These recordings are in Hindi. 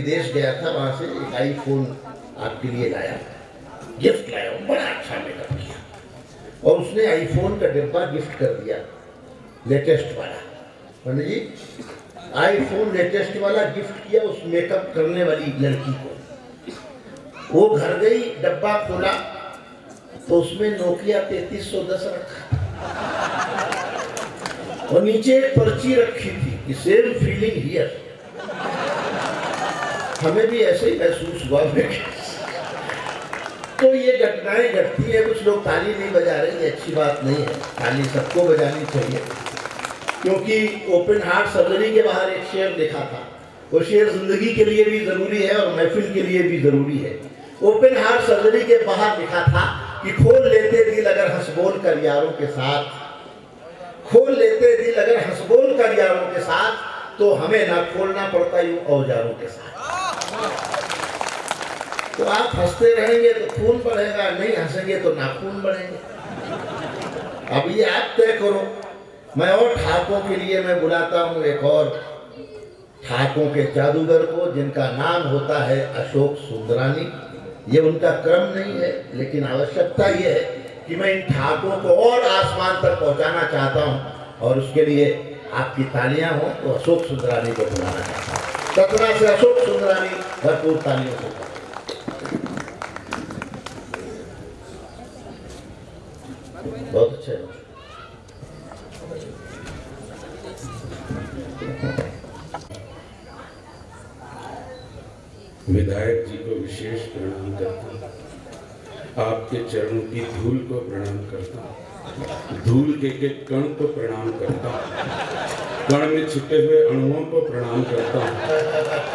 विदेश गया था, वहाँ से एक आईफोन आपके लिए लाया, गिफ्ट लाया हूँ, बड़ा अच्छा मेकअप किया और उसने आईफोन का डिब्बा गिफ्ट कर दिया, लेटेस्ट वाला। पंडित जी, आईफोन लेटेस्ट वाला गिफ्ट किया उस मेकअप करने वाली लड़की को। वो घर गई, डब्बा खोला तो उसमें नोकिया 3310 रखा और नीचे एक पर्ची रखी थी कि सेम फीलिंग हियर। हमें भी ऐसे ही महसूस हुआ। तो ये घटनाएं घटती है। कुछ लोग ताली नहीं बजा रहे, ये अच्छी बात नहीं है, ताली सबको बजानी चाहिए। क्योंकि ओपन हार्ट सर्जरी के बाहर एक शेर लिखा था, वो शेर जिंदगी के लिए भी जरूरी है और महफिल के लिए भी जरूरी है। ओपन हार्ट सर्जरी के बाहर लिखा था कि खोल लेते दिल अगर हंसबोल कर यारों के साथ, खोल लेते दिल अगर हंसबोल कर यारों के साथ, तो हमें ना खोलना पड़ता यूं औजारों के साथ। तो आप हंसते रहेंगे तो खून बढ़ेगा, नहीं हंसेंगे तो नाखून बढ़ेंगे। अब ये आप तय करो। मैं और ठाकों के लिए मैं बुलाता हूँ एक और ठाकों के जादूगर को, जिनका नाम होता है अशोक सुंदरानी। ये उनका क्रम नहीं है, लेकिन आवश्यकता ये है कि मैं इन ठाकों को और आसमान तक पहुंचाना चाहता हूं और उसके लिए आपकी तालियां हो तो अशोक सुंदरानी को बुलाना चाहता हूं। सतना से अशोक सुंदरानी भरपूर तालियों से। बहुत अच्छे। विधायक जी को विशेष प्रणाम करता हूँ, आपके चरणों की धूल को प्रणाम करता हूँ, धूल के कण को प्रणाम करता हूँ, कण में छिपे हुए अणुओं को प्रणाम करता हूँ,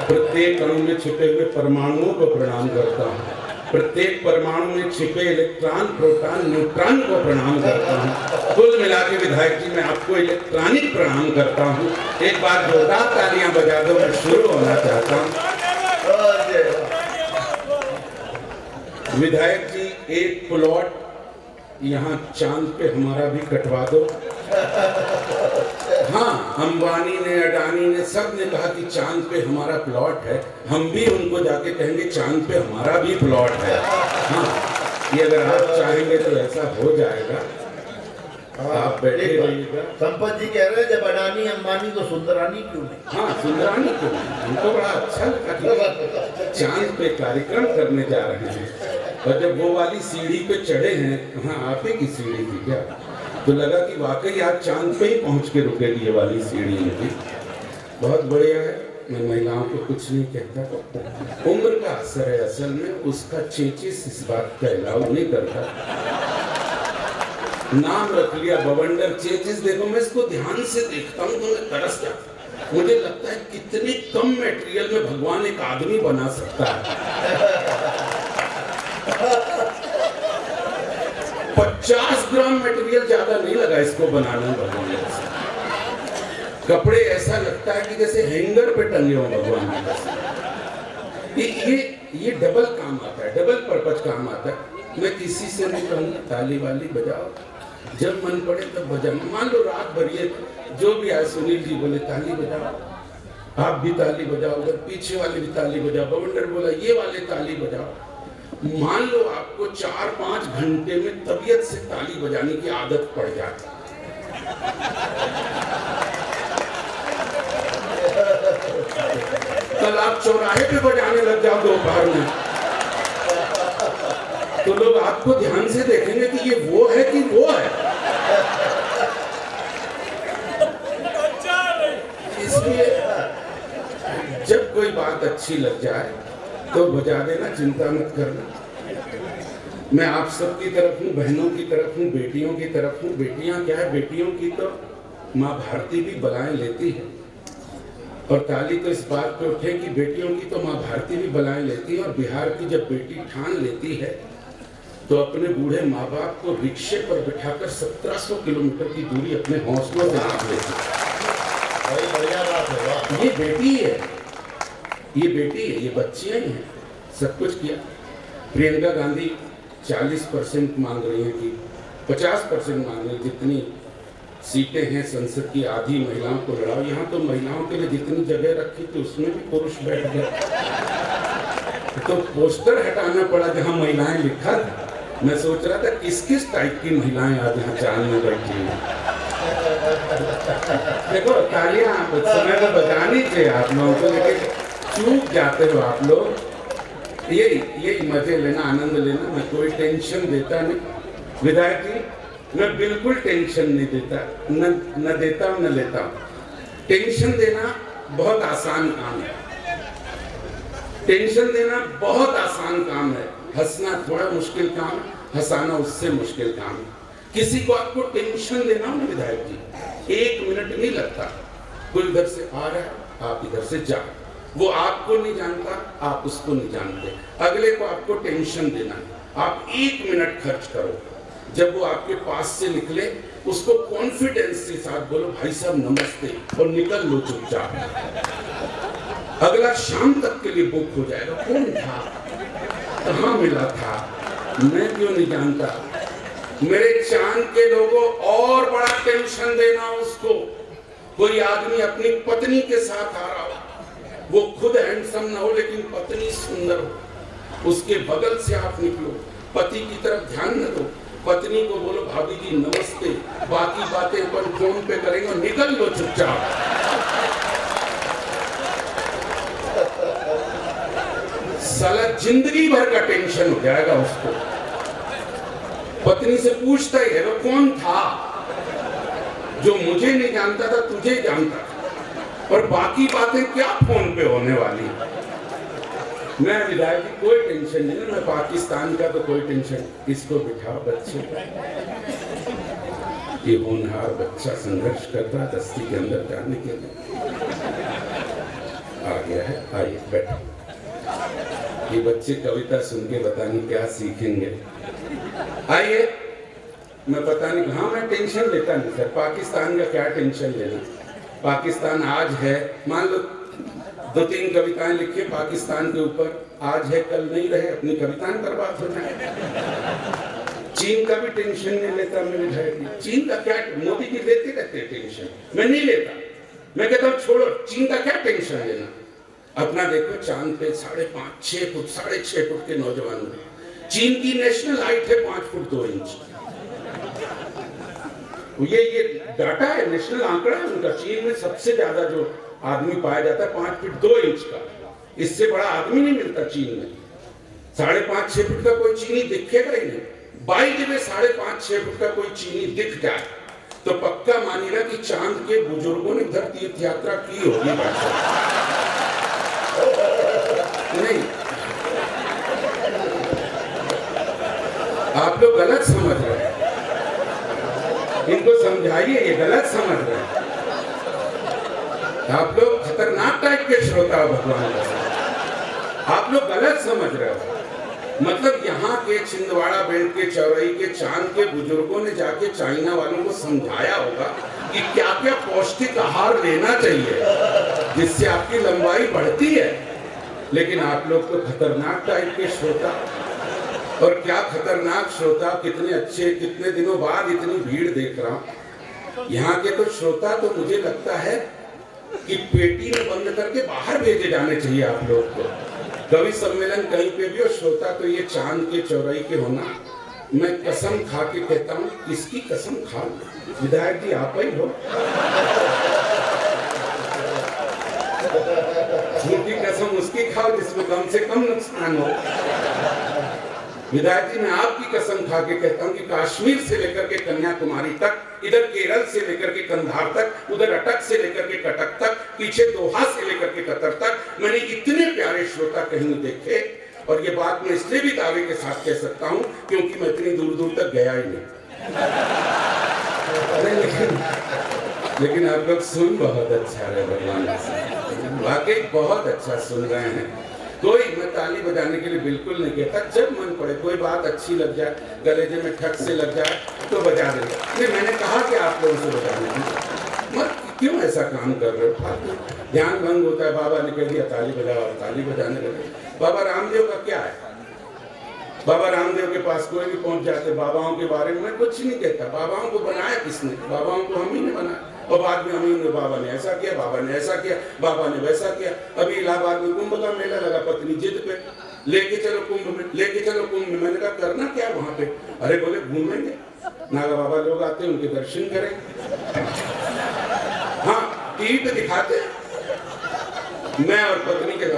प्रत्येक अणु में छिपे हुए परमाणुओं को प्रणाम करता हूँ, प्रत्येक परमाणु में छिपे इलेक्ट्रॉन, प्रोटॉन, न्यूट्रॉन को प्रणाम करता हूँ। कुल मिला के विधायक जी मैं आपको इलेक्ट्रॉनिक प्रणाम करता हूँ। एक बार जोरदार तालियां बजा दो, मैं शुरू होना चाहता हूँ। विधायक जी, एक प्लॉट यहाँ चांद पे हमारा भी कटवा दो। हाँ, अंबानी ने, अडानी ने, सब ने कहा कि चांद पे हमारा प्लॉट है। हम भी उनको जाके कहेंगे चांद पे हमारा भी प्लॉट है। हाँ, ये अगर आप चाहेंगे तो ऐसा हो जाएगा। आप बैठे रहिएगा। संपत जी कह रहे हैं जब अडानी अंबानी तो सुंदरानी क्यों नहीं? हाँ, सुंदरानी क्यों नहीं? उनको बड़ा अच्छा लगा कि चांद पे कार्यक्रम करने जा रहे हैं। और जब वो वाली सीढ़ी पे चढ़े हैं, हाँ आप ही की सीढ़ी थी क्या, तो लगा कि वाकई आज चांद पे ही पहुंच के रुकेगी ये वाली सीढ़ी थी। बहुत बढ़िया है। मैं महिलाओं को कुछ नहीं कहता, उम्र का असर है, असल में उसका चेचिस इस बात का अलाउ नहीं करता। नाम रख लिया बवंडर चेचिस। देखो मैं इसको ध्यान से देखता हूँ तो मैं तरस जाता हूँ। मुझे लगता है कितने कम मटेरियल में भगवान एक आदमी बना सकता है। 50 ग्राम मटेरियल ज्यादा नहीं लगा इसको बनाने में भगवान ने। कपड़े ऐसा लगता है कि जैसे हैंगर पे टंगे हो भगवान ने। ये डबल काम आता है, डबल पर्पज काम आता है। मैं किसी से नहीं कहूँगा ताली वाली बजाओ, जब मन पड़े तब बजाओ। मान लो रात भर ये जो भी आए, सुनील जी बोले ताली बजाओ, आप भी ताली बजाओ, अगर पीछे वाले भी ताली बजाओ, बवंडर बोला ये वाले ताली बजाओ। मान लो आपको 4-5 घंटे में तबीयत से ताली बजाने की आदत पड़ जाती। कल आप चौराहे पे बजाने लग जाओ दोपहर में, तो लोग आपको ध्यान से देखेंगे कि ये वो है कि वो है। इसलिए जब कोई बात अच्छी लग जाए तो बजा देना, चिंता मत करना। मैं आप सबकी तरफ हूँ, बहनों की तरफ हूँ, बेटियों की तरफ हूँ। बेटियां क्या है, बेटियों की तो माँ भारती भी बलाएं लेती है। और ताली तो इस बात पे उठे कि बेटियों की तो माँ भारती भी बलाएं लेती है। और बिहार की जब बेटी ठान लेती है तो अपने बूढ़े माँ बाप को रिक्शे पर बिठाकर 1700 किलोमीटर की दूरी अपने हौसलों से नाप लेती है। बढ़िया बात है। ये बेटी है, ये बेटी है, ये बच्चियां ही हैं। सब कुछ किया। प्रियंका गांधी 40% मांग रही हैं कि 50% मांग रही, जितनी सीटें हैं संसद की आधी महिलाओं को लड़ाओ। यहाँ तो महिलाओं के लिए जितनी जगह रखी थी उसमें भी पुरुष बैठ गए। तो पोस्टर हटाना पड़ा जहाँ महिलाएं लिखा था। मैं सोच रहा था किस किस टाइप की महिलाएं आज यहाँ चांद में बैठी हैं। देखो तालियां उस समय तो बजानी चाहिए आप लोगों को, लेकिन चूक जाते हो आप लोग। यही मजे लेना, आनंद लेना। मैं कोई टेंशन देता नहीं विधायक जी, मैं बिल्कुल टेंशन नहीं देता, न देता हूँ न लेता हूँ। टेंशन देना बहुत आसान काम है, टेंशन देना बहुत आसान काम है। हंसना थोड़ा मुश्किल काम है, हंसाना उससे मुश्किल काम है। किसी को आपको टेंशन देना हो ना विधायक जी, 1 मिनट नहीं लगता। कोई इधर से आ रहा है, आप इधर से जा, वो आपको नहीं जानता, आप उसको नहीं जानते, अगले को आपको टेंशन देना है। आप 1 मिनट खर्च करो, जब वो आपके पास से निकले उसको कॉन्फिडेंस के साथ बोलो भाई साहब नमस्ते, और निकल लो चुपचाप। अगला शाम तक के लिए बुक हो जाएगा। कौन था, कहाँ मिला था, मैं क्यों नहीं जानता। मेरे चांद के लोगों और बड़ा टेंशन देना उसको। कोई आदमी अपनी पत्नी के साथ आ रहा हो, वो खुद हैंडसम ना हो लेकिन पत्नी सुंदर हो, उसके बगल से आप निकलो, पति की तरफ ध्यान न दो, पत्नी को बोलो भाभी जी नमस्ते, बाकी बातें अपन फोन पे करेंगे, निकल लो चुपचाप। साला जिंदगी भर का टेंशन हो जाएगा उसको। पत्नी से पूछता ही है वो कौन था, जो मुझे नहीं जानता था तुझे जानता था, और बाकी बातें क्या फोन पे होने वाली। मैं विधायक की कोई टेंशन नहीं, मैं पाकिस्तान का तो कोई टेंशन। इसको बिठा बच्चे, ये होनहार बच्चा संघर्ष कर रहा दस्ती के अंदर जाने के लिए आ गया है। आइए बैठो। ये बच्चे कविता सुन के पता नहीं क्या सीखेंगे। आइए, मैं पता नहीं, हाँ मैं टेंशन लेता नहीं सर, पाकिस्तान का क्या टेंशन लेना। पाकिस्तान आज है, मान लो 2-3 कविताएं लिखिए पाकिस्तान के ऊपर, आज है कल नहीं रहे, अपनी कविताएं बर्बाद हो जाए। चीन का भी टेंशन नहीं लेता मैं विधायक। चीन का क्या, मोदी जी लेते रहते हैं टेंशन, मैं नहीं लेता। मैं कहता हूँ छोड़ो, चीन का क्या टेंशन लेना। अपना देखो चांद पे 5.5-6 फुट 6.5 फुट के नौजवान हैं। चीन की नेशनल हाइट है 5 फुट 2 इंच। ये डाटा है, नेशनल आंकड़ा है उनका। चीन में सबसे ज्यादा जो आदमी पाया जाता है 5 फुट 2 इंच का, इससे बड़ा आदमी नहीं मिलता चीन में। 5.5-6 फुट का कोई चीनी दिखेगा ही नहीं। बाई में 5.5-6 फुट का कोई चीनी दिख जाए तो पक्का मानिएगा कि चांद के बुजुर्गों ने इधर तीर्थ यात्रा की होगी। नहीं, आप लोग गलत समझ रहे हैं, इनको समझाइए, ये गलत समझ रहे हैं। आप लोग खतरनाक टाइप के श्रोता हो भगवान का, आप लोग गलत समझ रहे हो। मतलब यहाँ के छिंदवाड़ा बेल्ट के चौराही के चांद के बुजुर्गों ने जाके चाइना वालों को समझाया होगा कि क्या क्या पौष्टिक आहार लेना चाहिए जिससे आपकी लंबाई बढ़ती है। लेकिन आप लोग तो खतरनाक टाइप के श्रोता, और क्या खतरनाक श्रोता, कितने अच्छे, कितने दिनों बाद इतनी भीड़ देख रहा हूँ। यहाँ के तो श्रोता तो मुझे लगता है कि पेटी में बंद करके बाहर भेजे जाने चाहिए आप लोग को। कवि सम्मेलन कहीं पे भी, और श्रोता तो ये चांद के चौराही के होना। मैं कसम खा के कहता हूँ, किसकी कसम खा, विधायक जी आप ही हो। झूठी कसम उसकी खाओ जिसमें कम से कम नुकसान हो। विधायक जी मैं आपकी कसम खा के कहता हूँ कि कश्मीर से लेकर के कन्याकुमारी तक, इधर केरल से लेकर के कंधार तक, उधर अटक से लेकर के कटक तक, पीछे दोहा से लेकर के कतर तक, मैंने इतने प्यारे श्रोता कहीं देखे। और ये बात मैं इसलिए भी दावे के साथ कह सकता हूँ क्योंकि मैं इतनी दूर दूर तक गया ही नहीं। लेकिन आप लोग सुन बहुत अच्छा रहे, भगवान वाकई बहुत अच्छा सुन रहे हैं। कोई मैं ताली बजाने के लिए बिल्कुल नहीं कहता, जब मन पड़े कोई बात अच्छी लग जाए, गलेजे में ठक से लग जाए तो बजा देगा। नहीं, मैंने कहा कि आप लोगों से बजाने मत, क्यों ऐसा काम कर रहे हो। ध्यान भंग होता है, बाबा ने कह दिया ताली बजाओ, ताली बजाने लगे। बाबा रामदेव का क्या है, बाबा रामदेव के पास कोई भी पहुंच जाते, बाबाओं के बारे में मैं कुछ नहीं कहता। बाबाओं को बनाया किसने, बाबाओं को हम ही ने बनाया। और बाद में अमीन ने बाबा ने ऐसा किया, बाबा ने ऐसा किया, बाबा ने वैसा किया। अभी इलाहाबाद में कुंभ का मेला लगा, पत्नी जिद पे लेके चलो कुंभ में, लेके चलो कुंभ में। मैंने कहा करना क्या वहां पे? अरे बोले घूमेंगे, नागा बाबा लोग आते हैं, उनके दर्शन करेंगे। हाँ, टीवी पे दिखाते हैं। मैं और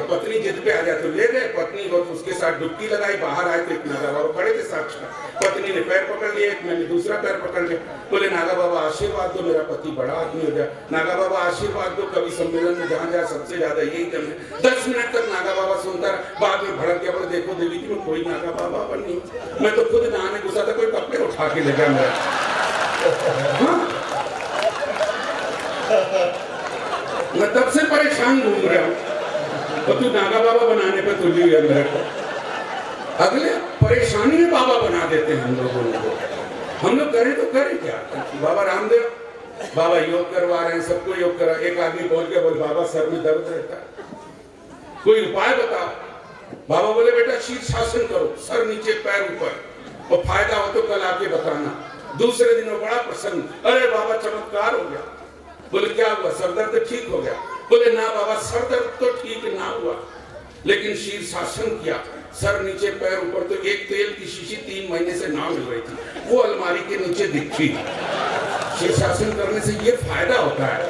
पत्नी जिद पे आ जाए तो ले गए, पत्नी और उसके साथ डुबकी लगाई, बाहर आए तो एक नागा बाबा खड़े थे साक्षात। पत्नी ने पैर पकड़ लिया, एक मैंने दूसरा पैर पकड़ लिया। बोले नागा बाबा आशीर्वाद दो, मेरा पति बड़ा आदमी हो जाए। नागा बाबा आशीर्वाद दो, कवि सम्मेलन में जहाँ जाए सबसे ज्यादा यही करना। 10 मिनट तक नागा बाबा सुनता रहा, बाद में भड़क गया, बोले देखो देवी जी में कोई नागा बाबा नहीं। मैं तो खुद नहाने घुसा था, कोई कपड़े उठा के ले गया मेरा। मैं तब से परेशान घूम रहा हूँ, तो तू नागा बाबा बनाने पे तुली है मेरे को। अगले परेशानी में बाबा बना देते हैं हम लोगों को। हम लोग करें तो करें क्या? बाबा रामदेव बाबा योग करवा रहे हैं, सबको योग करा। एक आदमी पहुंच गया, बोले बाबा सर में दर्द रहता है, कोई उपाय बताओ। बाबा बोले बेटा शीर्षासन करो, सर नीचे पैर ऊपर, और फायदा हो तो कल आके बताना। दूसरे दिन वो बड़ा प्रसन्न, अरे बाबा चमत्कार हो गया। बोले क्या हुआ? सर दर्द ठीक हो गया। बोले ना बाबा सर दर्द तो ठीक ना हुआ, लेकिन शीर्षासन किया, सर नीचे पैर ऊपर, तो एक तेल की शीशी 3 महीने से ना मिल रही थी, वो अलमारी के नीचे दिखती। शीर्षासन करने से ये फायदा होता है।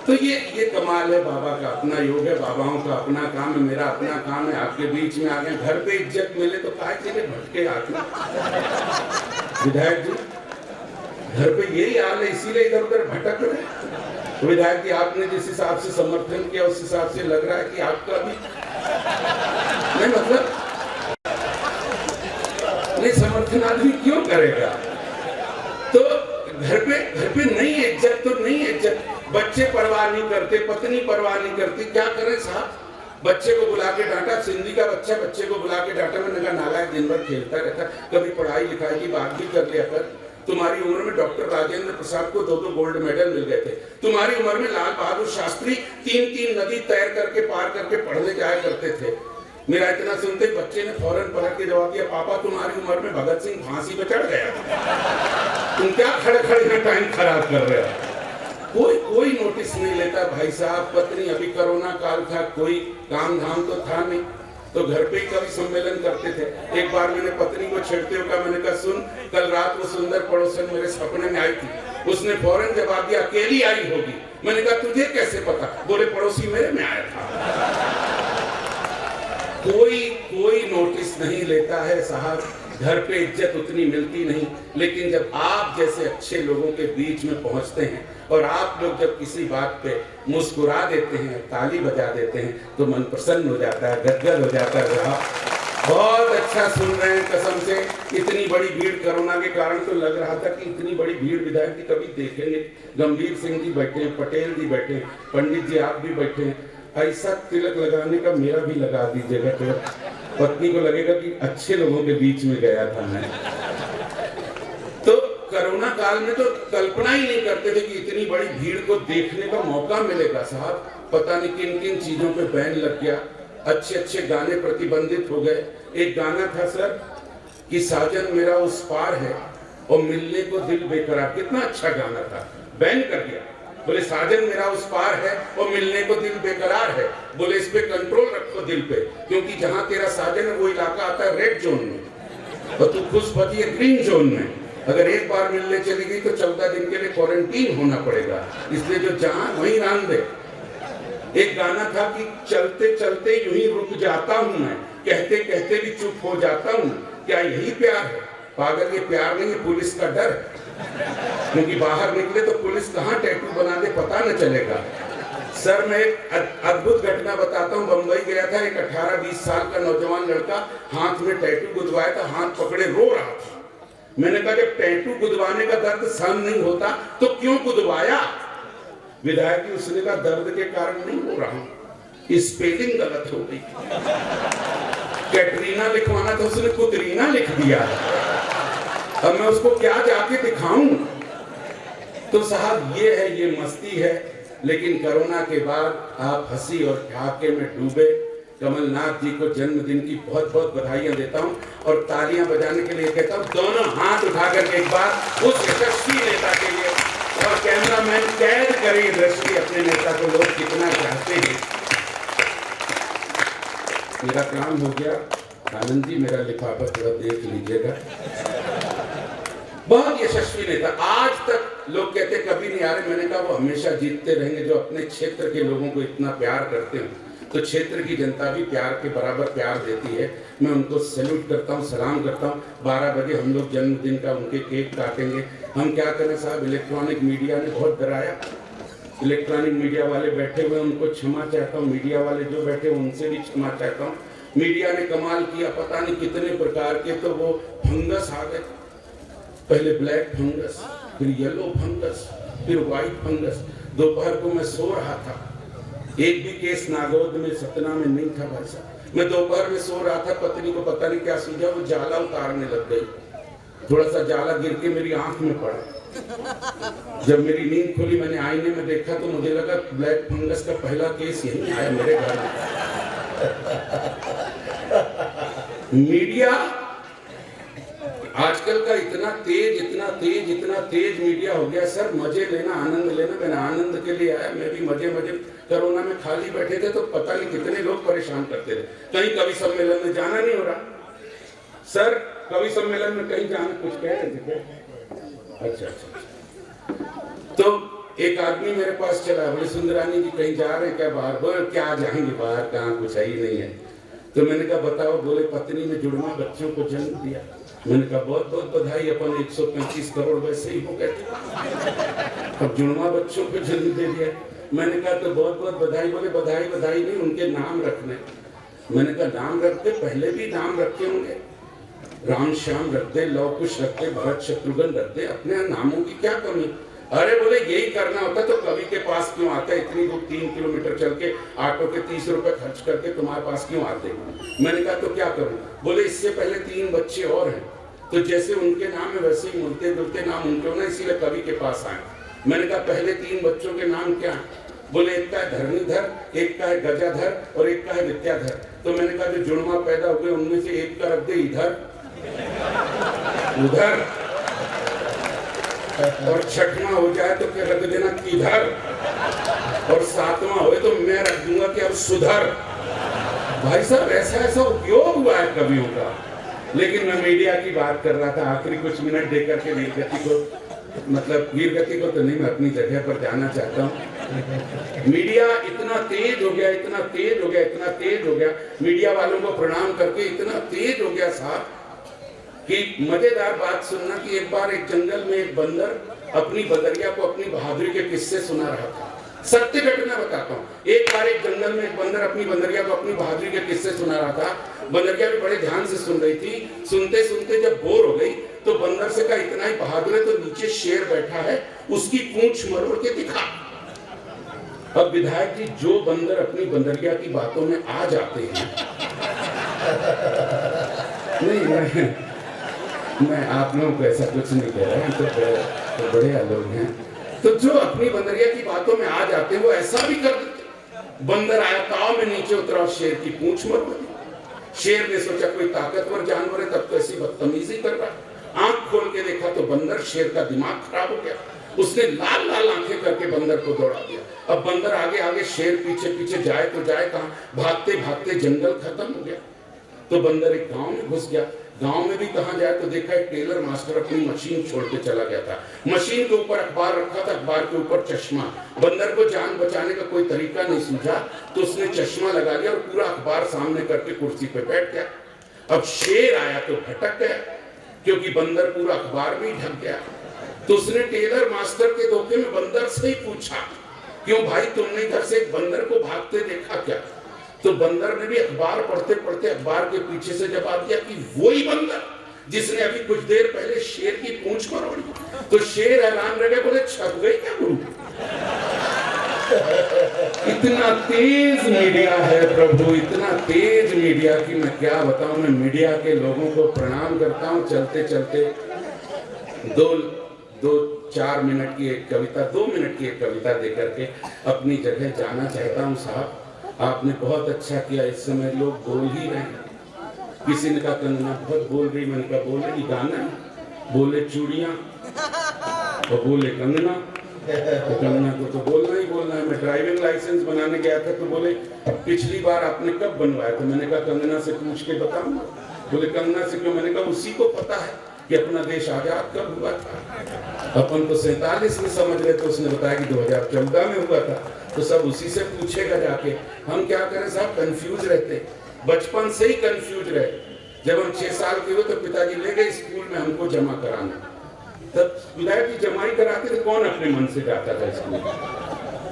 तो ये कमाल है बाबा का, अपना योग है, बाबाओं का अपना काम है, मेरा अपना काम है। आपके बीच में आ गए, घर पे इज्जत मिले तो काय के लिए भटके आते। विधायक जी घर पे यही हाल है, इसीलिए इधर उधर भटक रहे। विधायक जी आपने जिस हिसाब से समर्थन किया उस हिसाब से लग रहा है कि आपका भी नहीं, मतलब नहीं, समर्थन आदमी क्यों करेगा? तो घर पे नहीं है इज्जत, तो नहीं है इज्जत। बच्चे परवाह नहीं करते, पत्नी परवाह नहीं करती, क्या करें साहब? बच्चे को बुला के डांटा, सिंधी का बच्चा, बच्चे को बुला के डांटा। मैंने कहा नालायक, दिन भर खेलता रहता, कभी पढ़ाई लिखाई की बात भी कर लिया कर। तुम्हारी उम्र में डॉक्टर राजेंद्र प्रसाद को 2 गोल्ड मेडल मिल गए थे। तुम्हारी उम्र में लाल बहादुर शास्त्री 3 नदी तैर करके पार करके पढ़ने जाया करते थे। मेरा इतना सुनते बच्चे ने फौरन पलट के जवाब दिया, पापा तुम्हारी उम्र में भगत सिंह फांसी पे चढ़ गया, तुम क्या खड़े खड़े टाइम खराब कर रहे हो? कोई नोटिस नहीं लेता भाई साहब। पत्नी, अभी कोरोना काल था, कोई काम धाम तो था नहीं, तो घर पे ही कवि सम्मेलन करते थे। एक बार मैंने पत्नी को छेड़ते हुए कहा, मैंने कहा सुन, कल रात वो सुंदर पड़ोसन मेरे सपने में आई थी। उसने फौरन जवाब दिया अकेली आई होगी। मैंने कहा तुझे कैसे पता? बोले पड़ोसी मेरे में आया था। कोई नोटिस नहीं लेता है साहब। घर पे इज्जत उतनी मिलती नहीं, लेकिन जब आप जैसे अच्छे लोगों के बीच में पहुंचते हैं और आप लोग जब किसी बात पे मुस्कुरा देते हैं, ताली बजा देते हैं, तो मन प्रसन्न हो जाता है, गदगद हो जाता है। बहुत अच्छा सुन रहे हैं कसम से। इतनी बड़ी भीड़ कोरोना के कारण तो लग रहा था कि इतनी बड़ी भीड़ विधायक जी कभी देखेंगे। गंभीर सिंह जी बैठे हैं, पटेल जी बैठे हैं, पंडित जी आप भी बैठे हैं। ऐसा तिलक लगाने का मेरा भी लगा दीजिएगा, तो पत्नी को लगेगा कि अच्छे लोगों के बीच में गया था मैं। तो कोरोना काल में तो कल्पना ही नहीं करते थे कि इतनी बड़ी भीड़ को देखने का मौका मिलेगा साहब। पता नहीं किन किन चीजों पे बैन लग गया, अच्छे गाने प्रतिबंधित हो गए। एक गाना था सर कि साजन मेरा उस पार है और मिलने को दिल बेकरार, कितना अच्छा गाना था, बैन कर दिया। बोले साजन मेरा उस पार है और मिलने को दिल बेकरार है। बोले इस पे कंट्रोल रखो दिल पे, क्योंकि जहां तेरा साजन है वो इलाका आता है रेड जोन में और तू खुश पति है ग्रीन जोन में। अगर एक बार मिलने चली गई तो 14 दिन के लिए क्वारंटीन होना पड़ेगा, इसलिए जो जहां वहीं रान दे। एक गाना था कि चलते चलते यूं ही रुक जाता हूं मैं, कहते कहते भी चुप हो जाता हूं, क्या यही प्यार है? पागल, ये प्यार नहीं है, पुलिस का डर है। क्योंकि बाहर निकले तो पुलिस कहाँ टैटू बना दे पता न चलेगा। सर मैं एक अद्भुत घटना बताता हूँ। बंबई गया था, एक 18-20 साल का नौजवान लड़का हाथ में टैटू गुदवाया था, हाथ पकड़े रो रहा था। मैंने कहा जब टैटू गुदवाने का दर्द सहन नहीं होता तो क्यों गुदवाया? विधायक जी उसने कहा दर्द के कारण नहीं हो रहा हूं, स्पेलिंग गलत हो गई। कैटरीना लिखवाना था, उसने कुतरीना लिख दिया। अब मैं उसको क्या जाके दिखाऊं? तो साहब ये है, ये मस्ती है। लेकिन कोरोना के बाद आप हंसी और ठहाके में डूबे। कमलनाथ जी को जन्मदिन की बहुत बहुत बधाइयां देता हूं और तालियां बजाने के लिए कहता हूं दोनों हाथ उठा करके एक बार उस यशस्वी नेता के लिए। और कैमरामैन कैद करे दृष्टि अपने नेता को लोग कितना चाहते हैं। मेरा काम हो गया। आनंद जी मेरा लिफाफा थोड़ा देख लीजिएगा। बहुत यशस्वी नेता, आज तक लोग कहते कभी नहीं आ रहे, मैंने कहा वो हमेशा जीतते रहेंगे। जो अपने क्षेत्र के लोगों को इतना प्यार करते हैं तो क्षेत्र की जनता भी प्यार के बराबर प्यार देती है। मैं उनको सैल्यूट करता हूँ, सलाम करता हूँ। 12 बजे हम लोग जन्मदिन का उनके केक काटेंगे। हम क्या करें साहब, इलेक्ट्रॉनिक मीडिया ने बहुत डराया। इलेक्ट्रॉनिक मीडिया वाले बैठे हुए, उनको क्षमा चाहता हूँ। मीडिया वाले जो बैठे उनसे भी क्षमा चाहता हूँ। मीडिया ने कमाल किया, पता नहीं कितने प्रकार के तो वो फंगस आ गए। पहले ब्लैक फंगस, फिर येलो फंगस, फिर व्हाइट फंगस। दोपहर को मैं सो रहा था, एक भी केस नागौद में सतना में नहीं था भाई साहब। मैं दोपहर में सो रहा था, पत्नी को पता नहीं क्या सूझा, वो जाला उतारने लग गई। थोड़ा सा जाला गिर के मेरी आंख में पड़ा। जब मेरी नींद खुली, मैंने आईने में देखा तो मुझे लगा ब्लैक फंगस का पहला केस यही आया मेरे घर में। मीडिया आजकल का इतना तेज मीडिया हो गया। सर मजे लेना, आनंद लेना, मैंने आनंद के लिए आया। मैं भी मजे कोरोना में खाली बैठे थे तो पता नहीं कितने लोग परेशान करते थे। कहीं कवि सम्मेलन में जाना नहीं हो रहा। सर कवि सम्मेलन में कहीं जाना, कुछ कह रहे थे? अच्छा। तो एक आदमी मेरे पास चला, बोले सुंदरानी जी कहीं जा रहे हैं क्या बाहर? बोले क्या जाएंगे बाहर, कहाँ, कुछ है ही नहीं है। तो मैंने कहा बताओ। बोले पत्नी ने जुड़वा बच्चों को जन्म दिया। मैंने कहा बहुत बहुत बधाई, अपन 135 करोड़ वैसे ही हो गए थे, अब जुड़वा बच्चों को जन्म दे दिया। मैंने कहा तो बहुत बहुत बधाई। बोले बधाई नहीं, उनके नाम रखने। मैंने कहा नाम रखते, पहले भी नाम रखे होंगे, राम श्याम रखते, लव कुश रखते, भरत शत्रुघ्न रखते, अपने नामों की क्या कमी? अरे बोले यही करना होता तो कवि के पास क्यों आते? इतनी दूर 3 किलोमीटर चल के ऑटो के 30 रुपए खर्च करके तुम्हारे पास क्यों आते? मैंने कहा तो क्या करूं? बोले इससे पहले 3 बच्चे और हैं, तो जैसे उनके नाम है वैसे ही मिलते जुलते नाम उनके होना, इसीलिए कवि के पास आए। मैंने कहा पहले 3 बच्चों के नाम क्या है? बोले एक का है धरणीधर, एक का है गजाधर और एक का है विद्याधर। तो मैंने कहा जो जुड़वा पैदा हुए उनमें से एक का रख दे इधर उधर, और छठवां हो जाए तो क्या रख देना किधर, और 7वां हो तो मैं रख दूंगा कि अब सुधर। भाई साहब ऐसा उपयोग हुआ है कवियों का। लेकिन मैं मीडिया की बात कर रहा था। आखिरी कुछ मिनट देकर के वीरगति को, मतलब वीरगति को तो नहीं, मैं अपनी जगह पर जाना चाहता हूँ। मीडिया इतना तेज हो गया, मीडिया वालों को प्रणाम करके इतना तेज हो गया साहब कि मजेदार बात सुनना कि एक बार एक जंगल में एक बंदर अपनी बंदरिया को अपनी बहादुरी के किस्से सुना रहा था। सत्य घटना बताता हूँ। एक बार एक जंगल में एक बंदर अपनी बंदरिया को अपनी बहादुरी के किस्से सुना रहा था। बंदरिया भी बड़े ध्यान से सुन रही थी। सुनते सुनते जब बोर हो गई तो बंदर से कहा इतना ही बहादुर है तो नीचे शेर बैठा है, उसकी पूंछ मरोड़ के दिखा। अब विधायक जी, जो बंदर अपनी बंदरिया की बातों में आ जाते हैं नहीं, मैं आप लोगों को ऐसा कुछ नहीं कह रहा, तो बड़े लोग हैं, तो जो अपनी बंदरिया की बातों में आ जाते हैं वो ऐसा भी कर देते। बंदर आया, ताव में नीचे उतरा, शेर की पूंछ मर गई। शेर ने सोचा कोई ताकतवर जानवर है, तब तो ऐसी बदतमीजी कर रहा। आंख खोल के देखा तो बंदर, शेर का दिमाग खराब हो गया। उसने लाल लाल आंखें करके बंदर को दौड़ा दिया। अब बंदर आगे आगे, शेर पीछे पीछे, जाए तो जाए कहां? भागते भागते जंगल खत्म हो गया। तो बंदर एक गांव में घुस गया। गांव में भी कहां जाए तो देखा एक टेलर मास्टर अपनी मशीन छोड़ के चला गया था। मशीन के ऊपर अखबार रखा था, अखबार के ऊपर चश्मा। बंदर को जान बचाने का कोई तरीका नहीं सूझा तो उसने चश्मा लगा लिया और पूरा अखबार सामने करके कुर्सी पे बैठ गया। अब शेर आया तो भटक गया क्योंकि बंदर पूरा अखबार भी ढक गया। तो उसने टेलर मास्टर के धोखे में बंदर से ही पूछा, क्यों भाई तुमने इधर से एक बंदर को भागते देखा क्या? तो बंदर ने भी अखबार पढ़ते पढ़ते अखबार के पीछे से जवाब दिया कि वही बंदर जिसने अभी कुछ देर पहले शेर की पूंछ मरोड़ी। तो शेर हैरान रह गए, बोले छप गई क्या गुरु? इतना तेज मीडिया है प्रभु, इतना तेज मीडिया की मैं क्या बताऊं। मैं मीडिया के लोगों को प्रणाम करता हूं। चलते चलते 2-4 मिनट की एक कविता, 2 मिनट की एक कविता देकर के अपनी जगह जाना चाहता हूं। साहब आपने बहुत अच्छा किया। इस समय लोग बोल ही रहे हैं। किसी ने कहा कंगना बहुत बोल रही, मैंने कहा बोल रही गाना, बोले चूड़ियां और बोले कंगना, तो कंगना को तो बोलना ही बोलना है। मैं ड्राइविंग लाइसेंस बनाने गया था तो बोले पिछली बार आपने कब बनवाया था? मैंने कहा कंगना से पूछ के बताऊं। बोले कंगना से क्यों? मैंने कहा उसी को पता है कि अपना देश आजाद कब हुआ था। अपन तो 47 में समझ रहे थे, उसने बताया कि 2014 में हुआ था। तो सब उसी से पूछेगा जाके। हम क्या करें साहब, कंफ्यूज रहते, बचपन से ही कंफ्यूज रहे। जब हम 6 साल के हुए तो पिताजी ले गए स्कूल में हमको जमा कराना। तब पिताजी जमाई कराते थे, कौन अपने मन से जाता था स्कूल?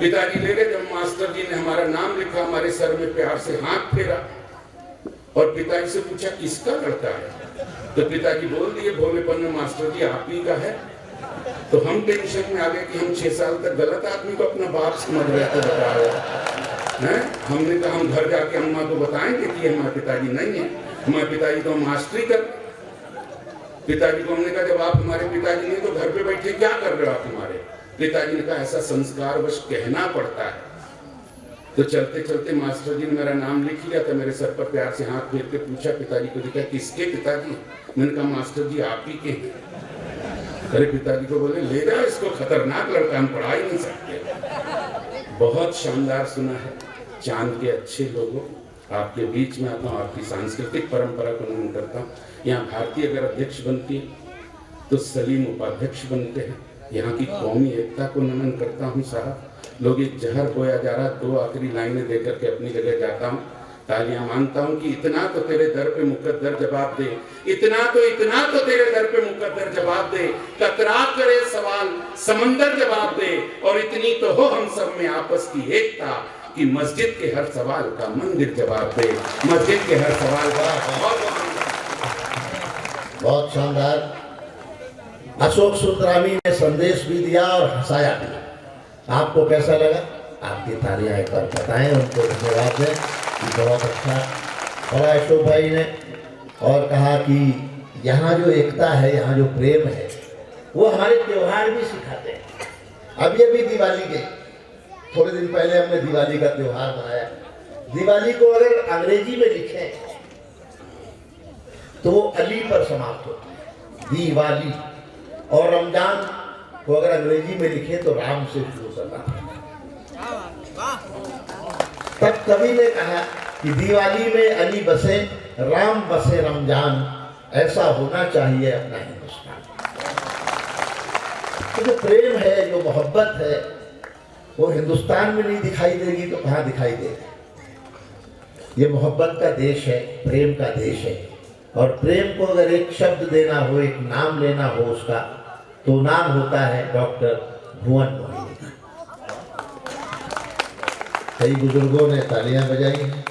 पिताजी ले गए। जब मास्टर जी ने हमारा नाम लिखा, हमारे सर में प्यार से हाथ फेरा और पिताजी से पूछा किसका लड़का है? तो पिताजी बोल दिए भोलेपन में, मास्टर जी आप ही का है। तो हम टेंशन में आ गए कि हम 6 साल तक गलत आदमी को अपना बाप समझ रहे थे, बता रहे हैं। हमने कहा हम घर जाके अम्मा को बताएंगे कि हमारे पिताजी नहीं है, हमारे पिताजी तो मास्टरी कर। पिताजी को हमने कहा जब आप हमारे पिताजी नहीं तो घर पे बैठे क्या कर रहे हो आप हमारे? पिताजी ने कहा ऐसा संस्कार बस कहना पड़ता है। तो चलते चलते मास्टर जी ने मेरा नाम लिख लिया था, मेरे सर पर प्यार से हाथ फेर के पूछा पिताजी को, देखा किसके पिताजी? मैंने कहा मास्टर जी आप ही के। अरे पिताजी को बोले ले जाओ इसको, खतरनाक लड़का, हम पढ़ा ही नहीं सकते। बहुत शानदार सुना है। चांद के अच्छे लोगों, आपके बीच में आता हूँ, आपकी सांस्कृतिक परंपरा को नमन करता हूँ। यहाँ भारतीय अगर अध्यक्ष बनती है तो सलीम उपाध्यक्ष बनते हैं। यहाँ की कौमी एकता को नमन करता हूँ साहब। लोग एक जहर बोया जा रहा, 2 आखिरी लाइनें देकर के अपनी जगह जाता हूँ। तालियां मानता हूँ कि इतना तो तेरे दर पे मुकद्दर जवाब दे, इतना तो तेरे दर पे मुकद्दर जवाब दे। कतरा करे सवाल समंदर जवाब दे, और इतनी तो हो हम सब में आपस की एकता कि मस्जिद के हर सवाल का मंदिर जवाब दे। मस्जिद के हर सवाल का बहुत शानदार। अशोक सुंदरामी ने संदेश भी दिया और हंसाया भी। आपको कैसा लगा? आपकी तालियां एक बार बताएं, उनको धन्यवाद दें कि बहुत अच्छा। और अशोक भाई ने और कहा कि यहाँ जो एकता है, यहाँ जो प्रेम है, वो हमारे त्योहार भी सिखाते हैं। अब ये भी दिवाली गई, थोड़े दिन पहले हमने दिवाली का त्योहार मनाया। दिवाली को अगर अंग्रेजी में लिखें तो वो अली पर समाप्त होती है, दिवाली। और रमजान को अगर अंग्रेजी में लिखे तो राम से शुरू करना है। तब कवि ने कहा कि दिवाली में अली बसे, राम बसे रमजान, ऐसा होना चाहिए अपना हिंदुस्तान। तो जो प्रेम है, जो मोहब्बत है, वो हिंदुस्तान में नहीं दिखाई देगी तो कहाँ दिखाई देगी? ये मोहब्बत का देश है, प्रेम का देश है। और प्रेम को अगर एक शब्द देना हो, एक नाम लेना हो उसका, तो नाम होता है डॉक्टर भुवन मोहिनी का। कई बुजुर्गों ने तालियां बजाई हैं।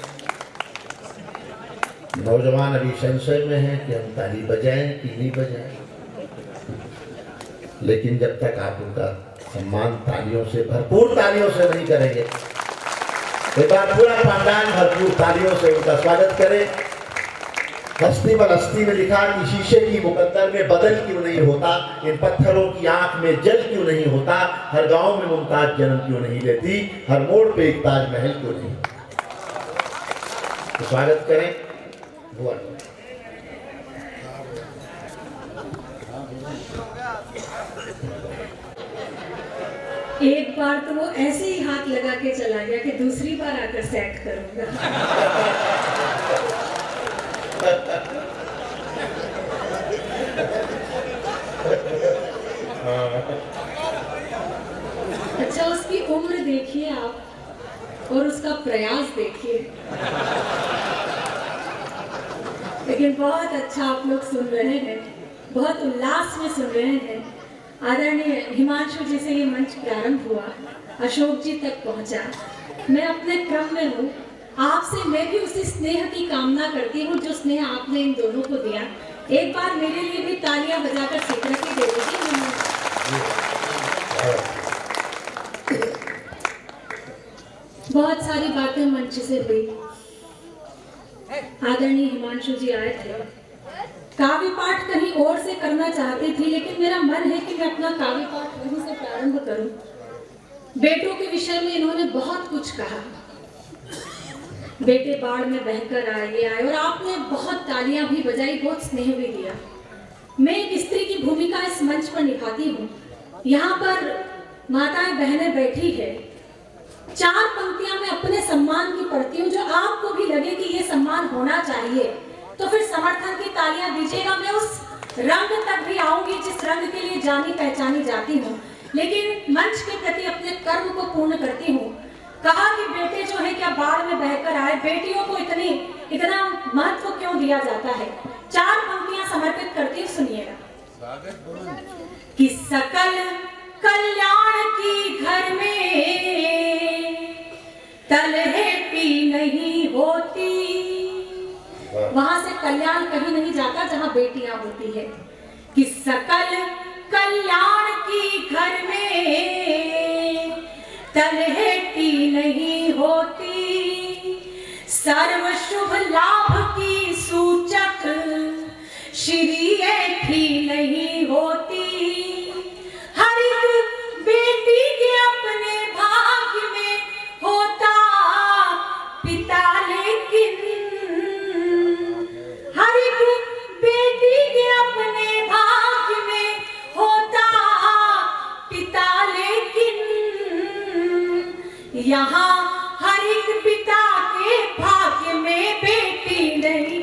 नौजवान अभी संशय में हैं कि हम ताली बजाएं कि नहीं बजाएं, लेकिन जब तक आप उनका सम्मान तालियों से, भरपूर तालियों से नहीं करेंगे, एक बार पूरा पांडान भरपूर तालियों से उनका स्वागत करें। हस्ती व हस्ती में लिखा कि शीशे की मुकद्दर में बदल क्यों नहीं होता, इन पत्थरों की आंख में जल क्यों नहीं होता, हर गांव में मुमताज जन्म क्यों नहीं लेती, हर मोड़ पे एक ताजमहल क्यों नहीं होता। तो स्वागत करें भुवन। एक बार तो वो ऐसे ही हाथ लगा के चला गया कि दूसरी बार आकर सेट करूंगा। अच्छा, उसकी उम्र देखिए आप और उसका प्रयास देखिए। लेकिन बहुत अच्छा आप लोग सुन रहे हैं, बहुत उल्लास में सुन रहे हैं। आदरणीय हिमांशु जी से ये मंच प्रारंभ हुआ, अशोक जी तक पहुंचा। मैं अपने क्रम में हूँ, आपसे मैं भी उसी स्नेह की कामना करती हूँ जो स्नेह आपने इन दोनों को दिया। एक बार मेरे लिए भी तालियां बजाकर स्वीकृति दे दीजिए। बहुत सारी बातें मंच से हुई। आदरणीय हिमांशु जी आए थे, काव्य पाठ कहीं और से करना चाहती थी, लेकिन मेरा मन है कि मैं अपना काव्य पाठ वहीं से प्रारंभ करूं। बेटों के विषय में इन्होंने बहुत कुछ कहा। बेटे बाढ़ में बहकर आए, ये आए, और आपने बहुत तालियां भी बजाई, बहुत स्नेह भी दिया। मैं एक स्त्री की भूमिका इस मंच पर निभाती हूँ। यहाँ पर माताएं बहनें बैठी है, 4 पंक्तियां मैं अपने सम्मान की पढ़ती हूँ, जो आपको भी लगे कि ये सम्मान होना चाहिए तो फिर समर्थन की तालियां दीजिएगा। मैं उस रंग तक भी आऊंगी जिस रंग के लिए जानी पहचानी जाती हूँ, लेकिन मंच के प्रति अपने कर्म को पूर्ण करती हूँ। कहा कि बेटे जो है क्या बाढ़ में बहकर आए, बेटियों को इतना महत्व क्यों दिया जाता है। 4 पंक्तियां समर्पित करती हूँ, सुनिएगा। कि सकल कल्याण की घर में तलहटी नहीं होती। वहां से कल्याण कहीं नहीं जाता जहां बेटियां होती है। कि सकल कल्याण की घर में तलहटी नहीं होती, सर्व शुभ लाभ की सूचक श्री ऐठी नहीं होती। हर एक बेटी के अपने भाग्य में होता पिता, लेकिन हर एक बेटी के अपने भाग्य में होता पिता, लेकिन यहाँ हर एक पिता के भाग्य में बेटी नहीं।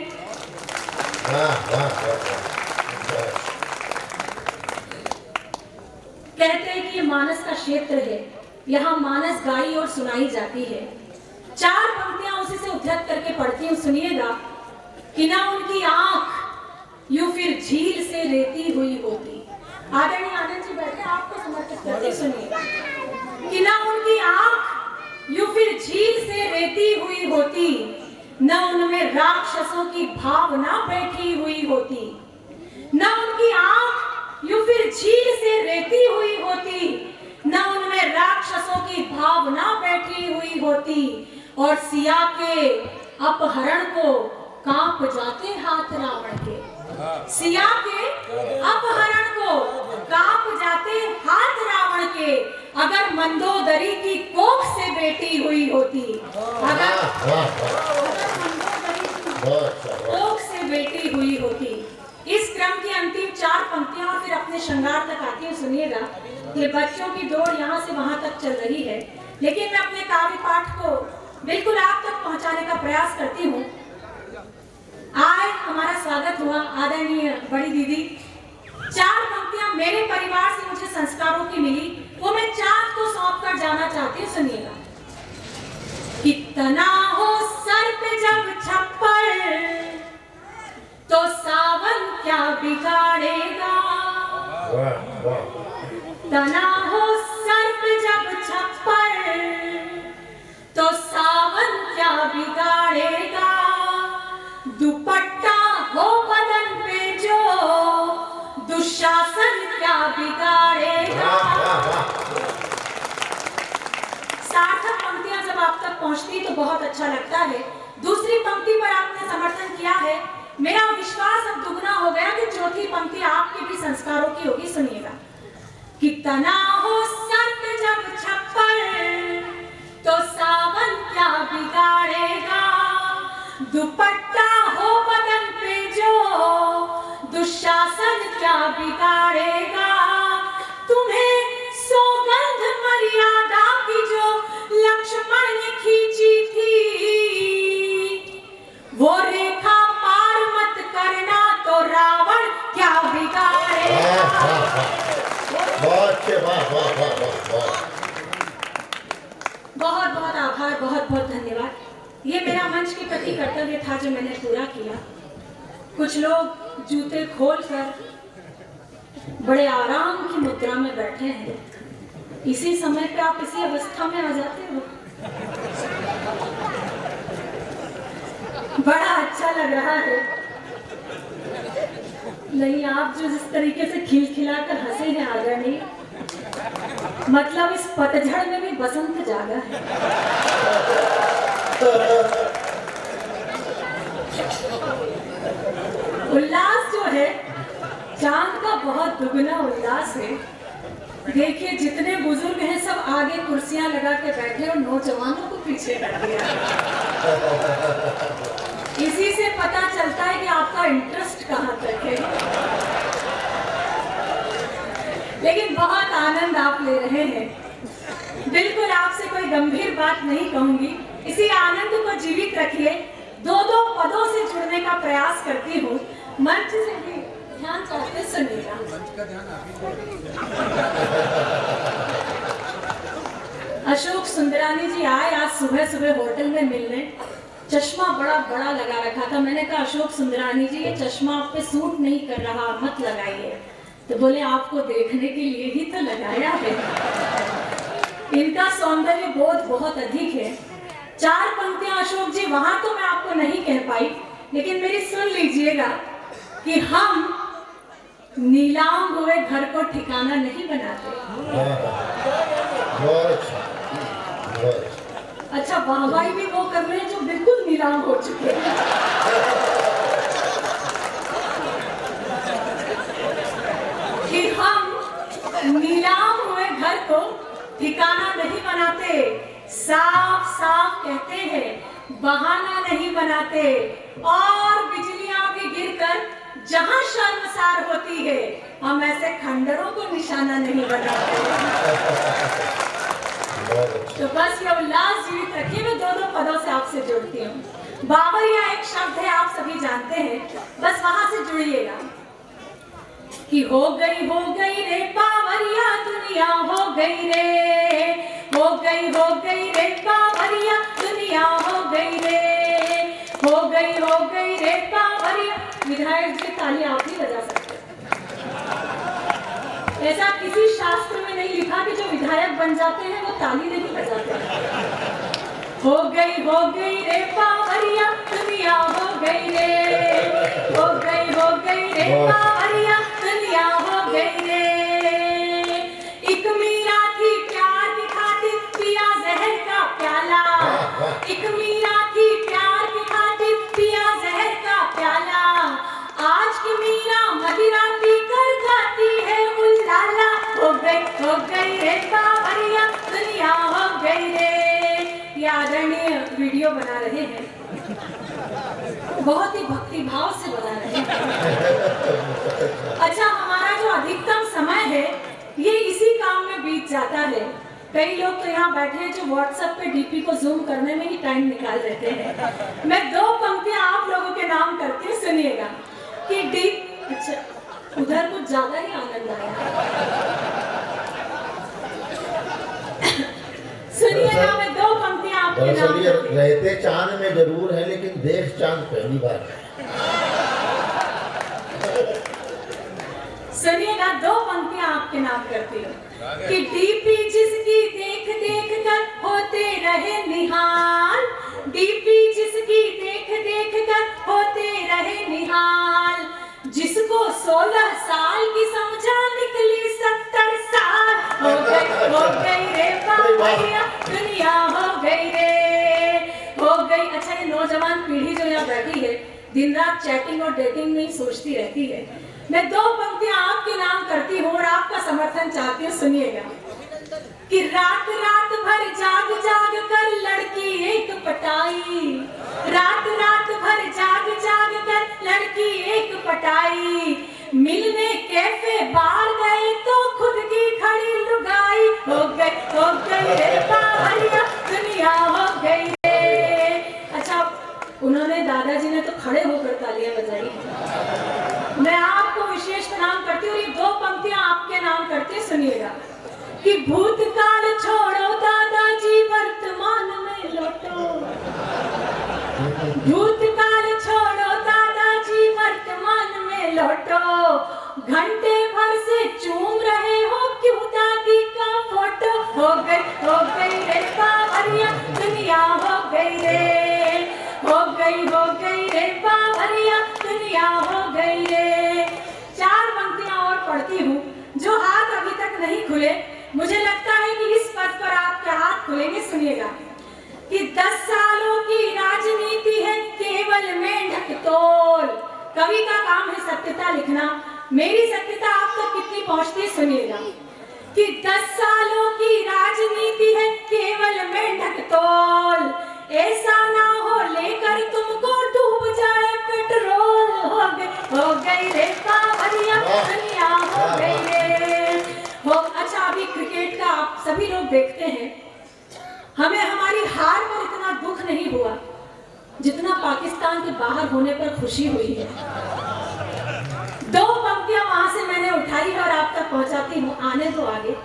कहते हैं कि ये मानस का क्षेत्र है, यहाँ मानस गाई और सुनाई जाती है। 4 पंक्तियां उसी से उद्धृत करके पढ़ती हूँ, सुनिएगा। कि ना उनकी आंख यूं फिर झील से रेती हुई होती। आदरणीय आनंद जी बैठे, आपको समर्पित करते, सुनिएगा। कि ना उनकी आंख यूं फिर झील से रेती हुई होती, न उनमें राक्षसों की भावना बैठी हुई होती। न उनकी आंख यूं फिर झील से रेती हुई होती, न उनमें राक्षसों की भावना बैठी हुई होती। और सिया के अपहरण को कांप जाते हाथ रावण के। सिया के अपहरण को कांप जाते हाथ रावण के। अगर मंदोदरी की कोख से बेटी हुई होती, अगर मंदोदरी की कोख से बेटी हुई होती। इस क्रम की अंतिम 4 पंक्तियां और फिर अपने श्रृंगार तक आती है, सुनिएगा। ये बच्चों की दौड़ यहाँ से वहां तक चल रही है, लेकिन मैं अपने काव्य पाठ को बिल्कुल आप तक पहुंचाने का प्रयास करती हूँ। आज हमारा स्वागत हुआ आदरणीय बड़ी दीदी। 4 पंक्तियां मेरे परिवार से मुझे संस्कारों की मिली, वो मैं चाँद को सौंप कर जाना चाहती हूँ, सुनिएगा। कितना हो सर पे जब छप्पर, तो सावन क्या बिगाड़ेगा। तना हो सर पे जब छप्पर, तो सावन क्या बिगाड़ेगा। दुपट्टा हो बदन पे जो, दुशासन क्या बिगाड़ेगा। सार्थक पंक्तियां जब आप तक पहुंचती तो बहुत अच्छा लगता है। दूसरी पंक्ति पर आपने समर्थन किया है, मेरा विश्वास अब दुगना हो गया कि चौथी पंक्ति आपके भी संस्कारों की होगी, सुनिएगा। कितना हो सर पे जब छप्पर, तो सावन क्या बिगाड़ेगा। दुपट्टा हो बदन पे जो, दुशासन क्या बिगाड़ेगा। तुम्हें सौगंध मर्यादा की जो लक्ष्मण ने खींची थी, वो रेखा पार मत करना तो रावण क्या बिगाड़ेगा। बहुत बहुत आभार, बहुत बहुत धन्यवाद। ये मेरा मंच के प्रति कर्तव्य था जो मैंने पूरा किया। कुछ लोग जूते खोलकर बड़े आराम की मुद्रा में बैठे हैं, इसी समय पे आप इसी अवस्था में आ जाते हो। बड़ा अच्छा लग रहा है। नहीं, आप जो जिस तरीके से खिलखिलाकर हंसे हैं आदरणीय, मतलब इस पतझड़ में भी बसंत जागा है। उल्लास जो है चांद का बहुत दुगना उल्लास है। देखिए जितने बुजुर्ग हैं सब आगे कुर्सियां लगा के बैठे और नौजवानों को पीछे कर दिया। इसी से पता चलता है कि आपका इंटरेस्ट कहाँ तक है। लेकिन बहुत आनंद आप ले रहे हैं। बिल्कुल आपसे कोई गंभीर बात नहीं कहूंगी, इसी आनंद को जीवित रखिए। दो दो पदों से जुड़ने का प्रयास करती हूँ। मंच से भी ध्यान चाहते सुनिएगा। अशोक सुंदरानी जी आए आज सुबह सुबह होटल में मिलने। चश्मा बड़ा बड़ा लगा रखा था। मैंने कहा अशोक सुंदरानी जी, ये चश्मा आप पे सूट नहीं कर रहा, मत लगाइए। तो बोले आपको देखने के लिए ही तो लगाया है। इनका सौंदर्य बोध बहुत अधिक है। 4 पंक्तियां अशोक जी वहां तो मैं आपको नहीं कह पाई, लेकिन मेरी सुन लीजिएगा कि हम नीलाम हुए घर को ठिकाना नहीं बनाते। बहुत अच्छा, बहुत अच्छा। अच्छा, वाहवाही भी वो कर रहे हैं जो बिल्कुल नीलाम हो चुके हैं। कि हम नीलाम हुए घर को ठिकाना नहीं बनाते, साफ साफ कहते हैं, बहाना नहीं बनाते। और बिजलियां भी गिरकर जहां शर्मसार होती है, हम ऐसे खंडरों को निशाना नहीं बनाते। तो बस ये उल्लास जीवित रखिए। मैं 2 पदों से आपसे जुड़ती हूँ। बावरिया एक शब्द है, आप सभी जानते हैं, बस वहां से जुड़िएगा कि हो गई रे बावरिया दुनिया, हो गई रे, हो गई रे बावरिया दुनिया, हो गई रे, हो गई रे बावरिया। विधायक जी ताली आप ही बजा सकते हैं। ऐसा किसी शास्त्र में नहीं लिखा कि जो विधायक बन जाते हैं वो ताली नहीं बजाते। हो गई रे बावरिया दुनिया, हो गई रे, हो गई रे बावरिया दुनिया, हो गई रे। एक मीरा थी प्यार की खातिर पिया जहर का प्याला, एक मीरा थी प्यार की खातिर पिया जहर का प्याला। आज की मीरा मदिरा पीकर खाती है उल्लाला। हो गई रे बावरिया दुनिया, हो गई रे। ये आदरणीय वीडियो बना रहे हैं, बहुत ही भक्ति भाव से बना रहे हैं। अच्छा, हमारा जो अधिकतम समय है ये इसी काम में बीत जाता है। कई लोग तो यहाँ बैठे हैं जो व्हाट्सएप पे डीपी को जूम करने में ही टाइम निकाल देते हैं। मैं 2 पंक्तियां आप लोगों के नाम करती हूँ, सुनिएगा कि डी। अच्छा, उधर कुछ ज्यादा ही आनंद आया। सुनिएगा, मैं 2 पंक्तियां आपके नाम दरअसल ये रहते चांद में जरूर है, लेकिन देख चांद पहली बार है। सुनिएगा, 2 पंक्तियां आपके नाम करती हूँ कि डीपी जिसकी देख देख कर होते रहे निहाल, डीपी जिसकी देख देख कर होते रहे निहाल, जिसको 16 साल की समझा निकली 70 साल। हो गई रे बावरिया दुनिया, हो गई रे, हो गई। अच्छा, ये नौजवान पीढ़ी जो यहाँ बैठी है दिन रात चैटिंग और डेटिंग में ही सोचती रहती है। मैं 2 पंक्तियां आपके नाम करती हूँ और आपका समर्थन चाहती हूँ, सुनिएगा कि रात रात भर जाग जाग कर लड़की एक पटाई, रात रात भर जाग जाग कर लड़की एक पटाई, मिलने कैफे बार गए तो खुद की खड़ी लुगाई। हो गई रे बावरिया दुनिया, हो गई रे। अच्छा, उन्होंने दादाजी ने तो खड़े होकर तालियां बजाई। मैं आपको विशेष प्रणाम करती हूँ। ये 2 पंक्तियां आपके नाम करती हूँ, सुनिएगा कि भूतकाल छोड़ो दादाजी वर्तमान में लौटो, भूतकाल छोड़ो दादाजी वर्तमान में लौटो, घंटे भर से चूम रहे हो क्यों दादी का फोटो। हो गई रे बावरिया दुनिया, हो गई रे, हो गई रे बावरिया दुनिया, हो गई रे। 4 पंक्तियां और पढ़ती हूँ। जो हाथ अभी तक नहीं खुले, मुझे लगता है कि इस पद पर आपके हाथ खुलेंगे। सुनिएगा कि 10 सालों की राजनीति है केवल मेंढक तोल। कवि का काम है सत्यता लिखना, मेरी सत्यता आप तक कितनी पहुंचती है, सुनिएगा कि 10 सालों की राजनीति है केवल मेंढक तोल, ऐसा ना हो लेकर तुमको डूब जाए पेट्रोल। हो गई रे बावरिया दुनिया, हो गई रे, संस्कार होने पर खुशी हुई है। 2 पंक्तियां वहां से मैंने उठाई और आप तक पहुंचाती हूँ। आने दो आगे।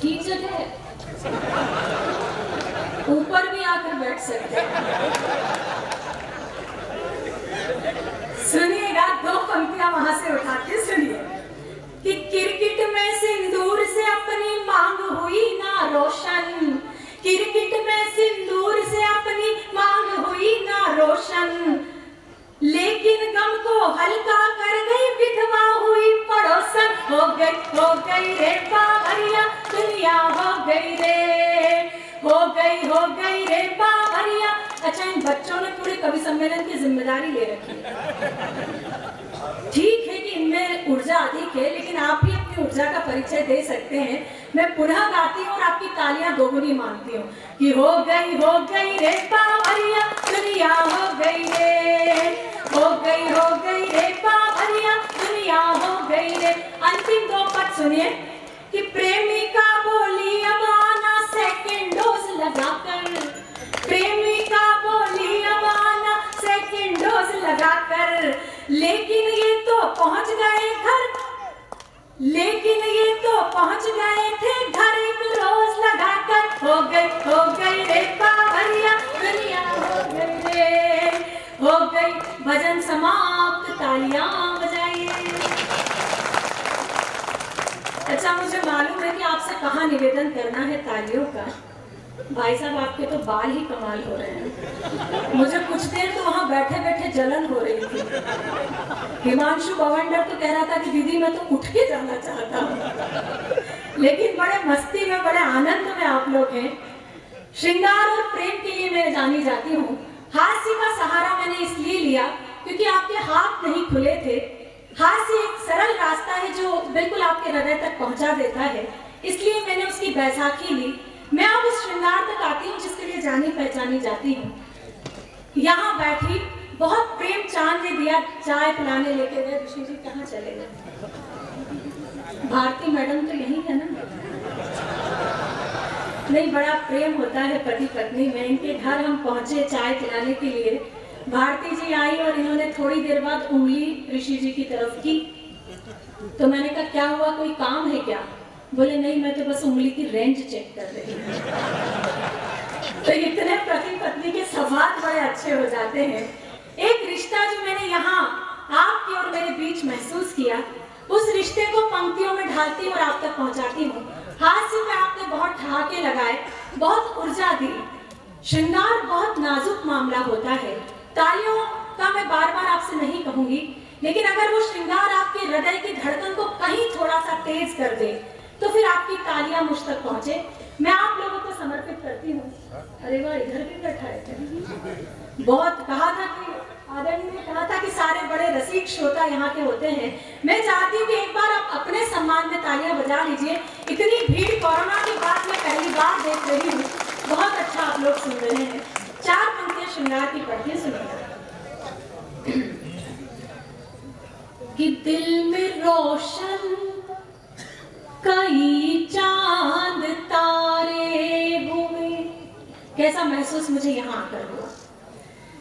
ठीक जगह है, ऊपर भी आकर बैठ सकते हैं। सुनिएगा, 2 पंक्तियां वहां से उठा के सुनिए कि क्रिकेट में सिंदूर से अपनी मांग हुई ना रोशन, क्रिकेट में सिंदूर से अपनी मांग हुई ना रोशन, लेकिन गम को हल्का कर गई विधवा हुई पड़ोसन। हो गई रे बावरिया दुनिया, हो गई रे बावरिया। अच्छा, इन बच्चों ने पूरे कवि सम्मेलन की जिम्मेदारी ले रखी है। ठीक है कि इनमें ऊर्जा अधिक है, लेकिन आप भी अपनी ऊर्जा का परिचय दे सकते हैं। मैं पुनः गाती हूँ और आपकी तालियां दोगुनी मांगती हूँ कि हो गई रे बावरिया दुनिया, हो गई रे बावरिया दुनिया, हो गई रे। अंतिम 2 पद सुनिए कि प्रेमिका बोली अब आना सेकंड डोज लगाकर, प्रेमिका बोली अब आना सेकंड डोज लगाकर, लेकिन ये तो पहुंच गए थे घर एक रोज लगाकर। हो गई रे बावरिया दुनिया, हो गई। भजन समाप्त, तालियां बजाइए। अच्छा, मुझे मालूम है कि आपसे कहाँ निवेदन करना है तालियों का। भाई साहब, आपके तो बाल ही कमाल हो रहे हैं। मुझे कुछ देर तो वहां बैठे बैठे जलन हो रही थी। हिमांशु बवंडर तो कह रहा था कि दीदी मैं तो उठ के जाना चाहता हूँ, लेकिन बड़े मस्ती में, बड़े आनंद में आप लोग हैं। श्रृंगार और प्रेम के लिए मैं जानी जाती हूँ। हास्य का सहारा मैंने इसलिए लिया क्योंकि आपके हाथ नहीं खुले थे। हास्य एक सरल रास्ता है जो बिल्कुल आपके हृदय तक पहुंचा देता है, इसलिए मैंने उसकी बैसाखी ली। मैं अब उस श्रृंगार तक आती हूँ जिसके लिए जानी पहचानी जाती हूँ। यहाँ बैठी बहुत प्रेम चांद ने दिया, चाय पिलाने लेके गए। ऋषि जी कहाँ चले गए? भारती मैडम तो यही है ना? नहीं, बड़ा प्रेम होता है पति पत्नी में। इनके घर हम पहुंचे चाय पिलाने के लिए। भारती जी आई और इन्होंने थोड़ी देर बाद उंगली ऋषि जी की तरफ की। तो मैंने कहा क्या हुआ, कोई काम है क्या? बोले नहीं, मैं तो बस उंगली की रेंज चेक कर रही हूँ। तो इतने पति पत्नी के संवाद बड़े अच्छे हो जाते हैं। एक रिश्ता जो मैंने यहाँ आपके और मेरे बीच महसूस किया, उस रिश्ते को पंक्तियों में ढालती हूँ और आप तक पहुँचाती हूँ। हास्य में आपने बहुत ठहाके लगाए, बहुत ऊर्जा दी। श्रृंगार बहुत नाजुक मामला होता है। तालियों का मैं बार बार आपसे नहीं कहूंगी, लेकिन अगर वो श्रृंगार आपके हृदय की धड़कन को कहीं थोड़ा सा तेज कर दे तो फिर आपकी तालियां मुझ तक पहुंचे। मैं आप लोगों को समर्पित करती हूँ। अरे वाह, इधर भी बैठा है। बहुत कहा था कि आदरणीय ने कहा था कि सारे बड़े रसिक श्रोता यहाँ के होते हैं। मैं चाहती हूँ कि एक बार आप अपने सम्मान में तालियां बजा लीजिए। इतनी भीड़ कोरोना के बाद मैं पहली बार देख रही हूँ। बहुत अच्छा आप लोग सुन रहे हैं। 4 पंक्तियां श्रृंगार की पढ़ती सुनिए कि दिल में रोशन कई चांद तारे हुए। कैसा महसूस मुझे यहाँ आकर हुआ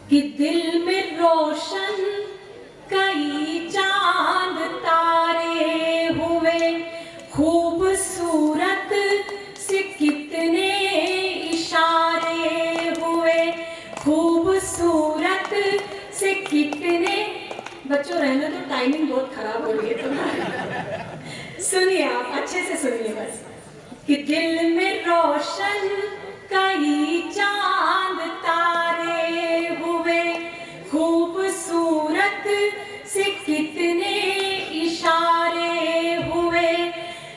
कि दिल में रोशन कई चांद तारे हुए, खूबसूरत से कितने इशारे हुए, खूबसूरत से कितने। बच्चों रहने तो टाइमिंग बहुत खराब हो रही है तुम्हारी। सुनिए, आप अच्छे से सुनिए बस कि दिल में रोशन कई चांद तारे हुए, खूबसूरत से कितने इशारे हुए,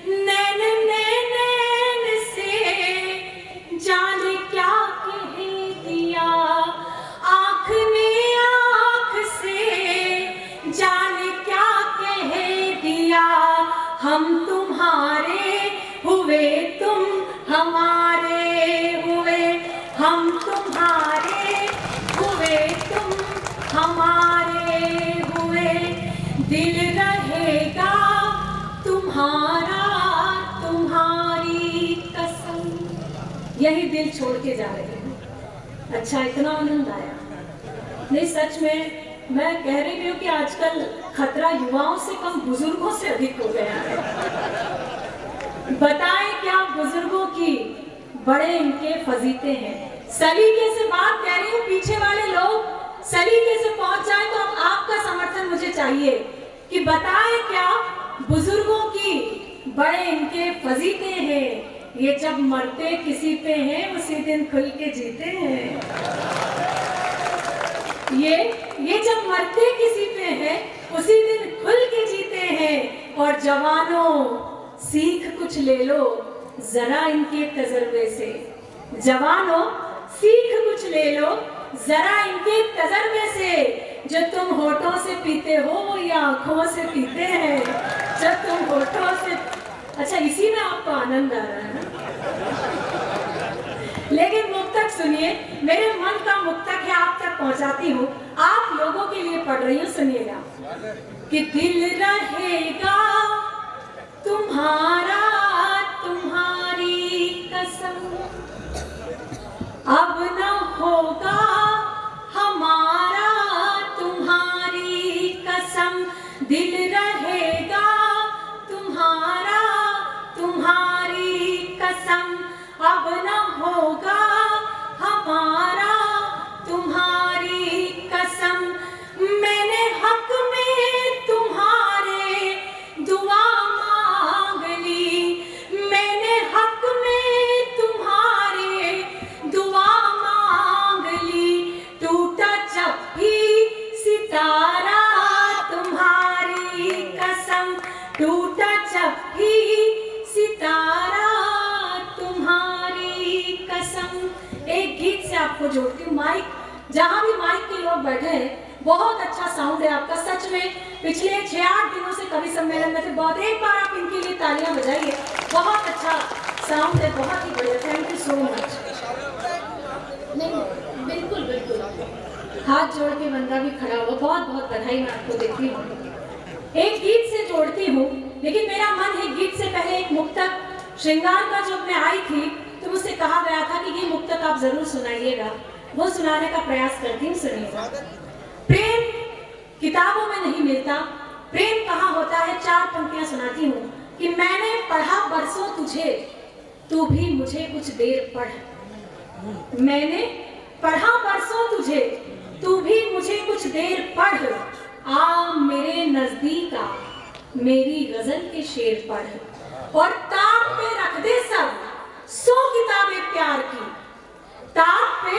नैन नैन से जाने क्या कह दिया, आँख ने आँख से जाने क्या कह दिया, हम तुम्हारे हुए तुम हमारे हुए, हम तुम्हारे हुए तुम हमारे हुए, दिल रहेगा तुम्हारा तुम्हारी कसम। यही दिल छोड़ के जा रहे हैं। अच्छा, इतना आनंद आया। नहीं, सच में मैं कह रही हूँ कि आजकल खतरा युवाओं से कम बुजुर्गों से अधिक हो गया है। बताएं क्या बुजुर्गों की बड़े इनके फजीते हैं। सलीके से बात कह रही हूँ, पीछे वाले लोग सलीके से पहुंच जाए तो अब आपका समर्थन मुझे चाहिए कि बताएं क्या बुजुर्गों की बड़े इनके फजीते हैं। ये जब मरते किसी पे हैं उसी दिन खुल के जीते हैं। ये जब मरते किसी पे हैं उसी दिन खुल के जीते हैं। और जवानों सीख कुछ ले लो जरा इनके तजर्बे से। जवानों सीख कुछ ले लो जरा इनके तजर्बे से। जो तुम होठों से पीते हो वो ये आंखों से पीते हैं। जब तुम होठों से, अच्छा इसी में आपको आनंद आ रहा है ना। लेकिन मुक्तक सुनिए, मेरे मन का मुक्तक है, आप तक पहुंचाती हूँ। आप लोगों के लिए पढ़ रही हूँ, सुनिएगा। कि दिल रहेगा तुम्हारा तुम्हारी कसम, अब न होगा हमारा तुम्हारी कसम। दिल रहेगा तुम्हारा तुम्हारी कसम, अब न होगा हमारा तुम्हारी कसम। मैंने हक में तुम्हारे दुआ मांग ली। मैंने हक में तुम्हारे दुआ मांग ली। टूटा जब भी सितारा तुम्हारी कसम, टूटा जब भी सितारा तुम्हारी कसम। एक गीत से आपको जोड़ती हूँ। माइक, जहाँ भी माइक के लोग बैठे हैं, बहुत अच्छा साउंड है आपका। सच में पिछले 6-8 दिनों से कवि सम्मेलन में थे, बहुत, एक बार आप इनके लिए तालियां बजाइए। बहुत अच्छा साउंड है, बहुत ही बढ़िया। Thank you so much. नहीं, बिल्कुल बिल्कुल, हाथ जोड़ के बंदा भी खड़ा हुआ। बहुत बहुत बधाई मैं आपको देती हूँ। एक गीत से जोड़ती हूँ, लेकिन मेरा मन है गीत से पहले एक मुक्तक श्रृंगार का जब मैं आई थी तो मुझसे कहा गया था कि ये मुक्तक आप जरूर सुनाइएगा। वो सुनाने का प्रयास करती हूँ, सुनिएगा। प्रेम किताबों में नहीं मिलता, प्रेम कहाँ होता है। 4 पंक्तियां सुनाती हूँ। कि मैंने पढ़ा बरसों तुझे, तू भी मुझे कुछ देर पढ़। मैंने पढ़ा बरसों तुझे, तू भी मुझे कुछ देर पढ़। आ मेरे नजदीक आ, मेरी गजल के शेर पढ़। और ताक पे रख दे सब 100 किताबें प्यार की। ताक पे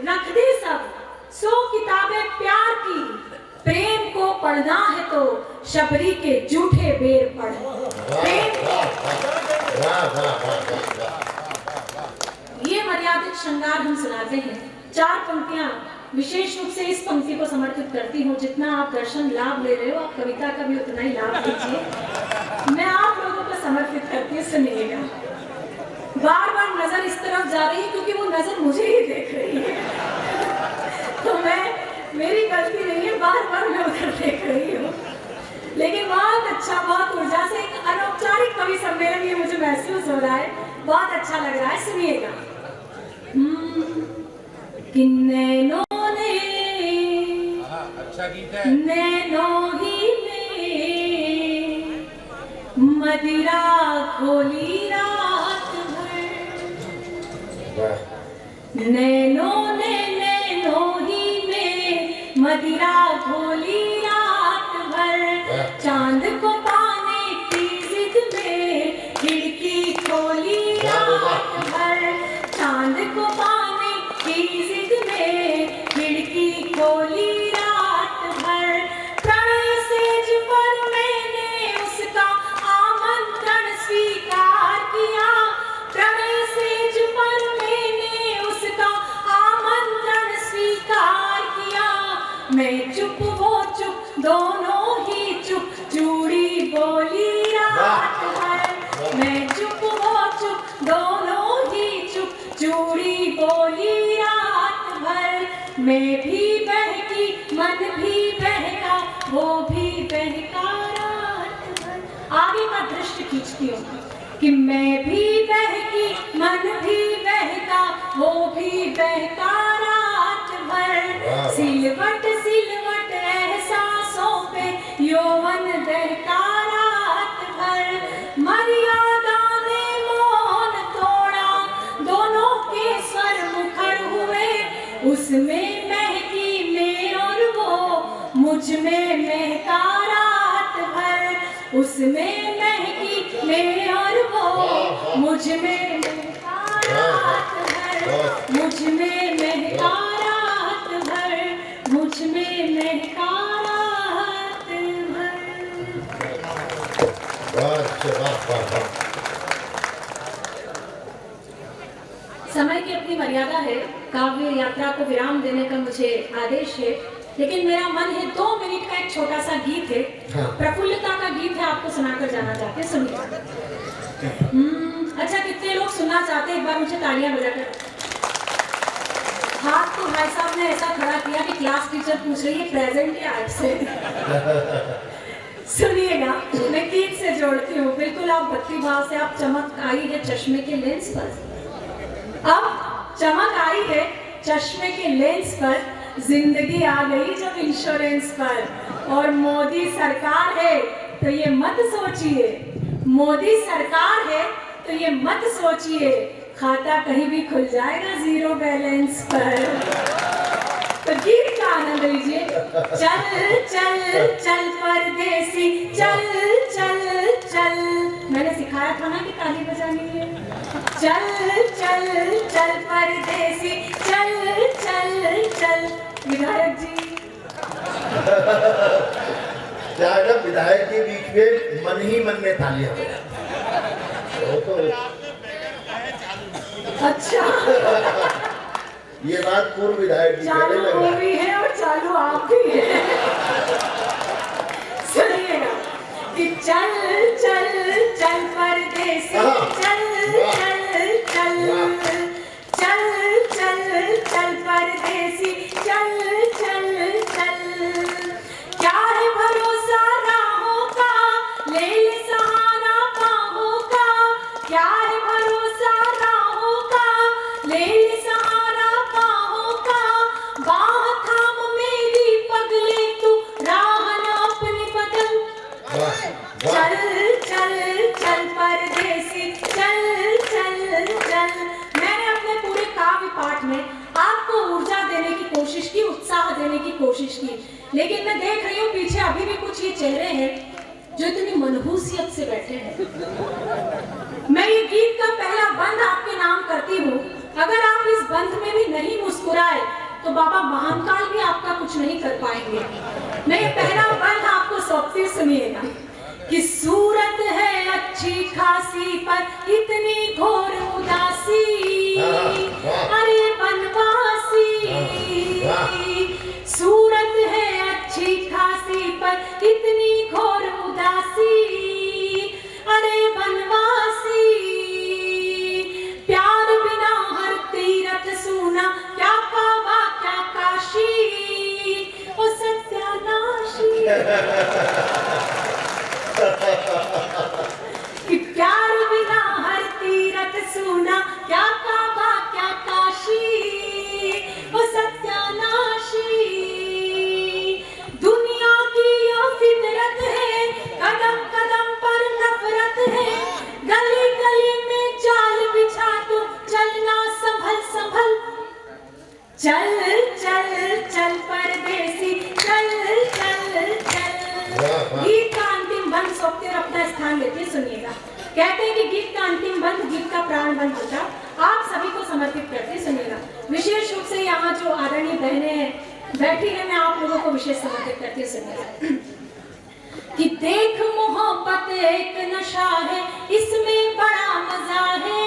रख दे सब 100 किताबें प्यार की। प्रेम को पढ़ना है तो शबरी के जूठे बेर पढ़। ये मर्यादित श्रृंगार हम सुनाते हैं। 4 पंक्तियां विशेष रूप से इस पंक्ति को समर्पित करती हूँ। जितना आप दर्शन लाभ ले रहे हो, आप कविता का भी उतना ही लाभ लीजिए। मैं आप लोगों को समर्पित करती हूँ, सुनिएगा। बार बार नजर इस तरफ जा रही है क्योंकि वो नजर मुझे ही देख रही है। तो मेरी गलती नहीं है, बार बार मैं उधर देख रही हूँ। लेकिन बहुत अच्छा, बहुत ऊर्जा से एक अनौपचारिक कवि सम्मेलन ये मुझे महसूस हो रहा है। बहुत अच्छा लग रहा है, सुनिएगा। कि नैनों ने, अच्छा गीत है, नैनों ही में मदिरा खोली रात भर। नैनों ने नैनों ही में मदिरा खोली रात भर। चांद को पाने की जिद में खिड़की खोली रात भर। चांद को पाने की जिद में खिड़की खोली रात भर। प्रणय सेज पर मैंने उसका आमंत्रण स्वीकार किया। प्रणय सेज पर मैंने उसका आमंत्रण स्वीकार किया। मैं चुप वो चुप, दोनों ही चुप, चूड़ी बोली रात भर। मैं चुप वो चुप, दोनों ही चुप, चूड़ी बोली रात भर। मैं भी बहकी, मन भी बहका, वो भी बहका रात भर। आगे का दृश्य खींचती हूँ कि मैं भी बहकी, मन भी बहका, वो भी बहका। उसमें महकी मैं और वो मुझ में महका रात भर, उसमें महकी मैं और वो मुझ में महका रात भर, मुझ में महका रात भर, मुझ में महका रात भर। समय की अपनी मर्यादा है, काव्य यात्रा को विराम देने का मुझे आदेश है, लेकिन मेरा मन है 2 मिनट का एक छोटा सा गीत है, हाँ। प्रफुल्लता का गीत है, आपको सुनाकर जाना चाहते हैं, सुनिए। अच्छा, कितने लोग सुनना चाहते हैं? एक बार मुझे तालियां बजाकर। हाथ तो भाई साहब ने ऐसा खड़ा किया कि क्लास टीचर पूछ रही है प्रेजेंट या एब्सेंट। सुनिएगा, मैं गीत से जोड़ती हूँ, बिल्कुल आप भक्ति भाव से। आप चमक आई है चश्मे के लेंस पर, अब चमक आई है चश्मे के लेंस पर, जिंदगी आ गई जब इंश्योरेंस पर, और मोदी सरकार है तो ये मत सोचिए, मोदी सरकार है तो ये मत सोचिए, खाता कहीं भी खुल जाएगा 0 बैलेंस पर। तो गीत का आनंद लीजिए। चल चल चल परदेसी, चल चल चल, मैंने सिखाया था ना कि ताली बजानी है। चल चल चल परदेसी, चल चल चल। विधायक जी, क्या है ना, विधायक के बीच में मन ही मन में तालियां बजाते। अच्छा, ये बात पूर्व विधायक जी कहने चालू लगे। वो भी है और चालू आप भी है। सुनिएगा कि चल चल चल परदेसी, चल चल चल, चल चल चल परदेसी, चल चल चल। क्या है भरोसा राहों का, ले ले सहारा बाहों का, क्या है भरोसा राहों का, ले ले सहारा बाहों का, बाह थाम मेरी पगले तू, राह न अपनी बदल। चल चल चल परदेसी, चल चल चल। मैंने अपने पूरे काव्य पाठ में आपको ऊर्जा देने की कोशिश की, उत्साह देने की कोशिश की, लेकिन मैं देख रही हूँ पीछे अभी भी कुछ ये चेहरे हैं जो इतनी मनहूसियत से बैठे हैं। मैं ये गीत का पहला बंद आपके नाम करती हूँ, अगर आप इस बंद में भी नहीं मुस्कुराए तो बाबा महाकाल भी आपका कुछ नहीं कर पाएंगे। मैं ये पहला बंद आपको सौंपती, सुनिएगा कि सूरत है अच्छी खासी पर इतनी घोर उदासी, अरे बनवासी। सूरत है अच्छी खासी पर इतनी घोर उदासी, अरे बनवासी। प्यार बिना हर तीरथ सूना, क्या काबा क्या काशी, ओ सत्यानाशी। कि प्यार बिना हर तीरथ सूना, क्या काबा क्या काशी, ओ सत्यानाशी। दुनिया की यो फितरत है, कदम कदम पर नफरत है, गली गली में जाल बिछा तो चलना संभल संभल। चल चल चल परदेसी, चल चल चल। गीत का अंतिम बंद सौंपते और अपना स्थान लेते, सुनिएगा। कहते हैं कि गीत का अंतिम बंद गीत का प्राण बंद होता, आप सभी को समर्पित करते, सुनिएगा। विशेष रूप से यहाँ जो आदरणीय बहनें बैठी है, मैं आप लोगों को विशेष समर्पित करती हूँ, सुनिएगा। कि देख मोहब्बत एक नशा है, इसमें बड़ा मजा है,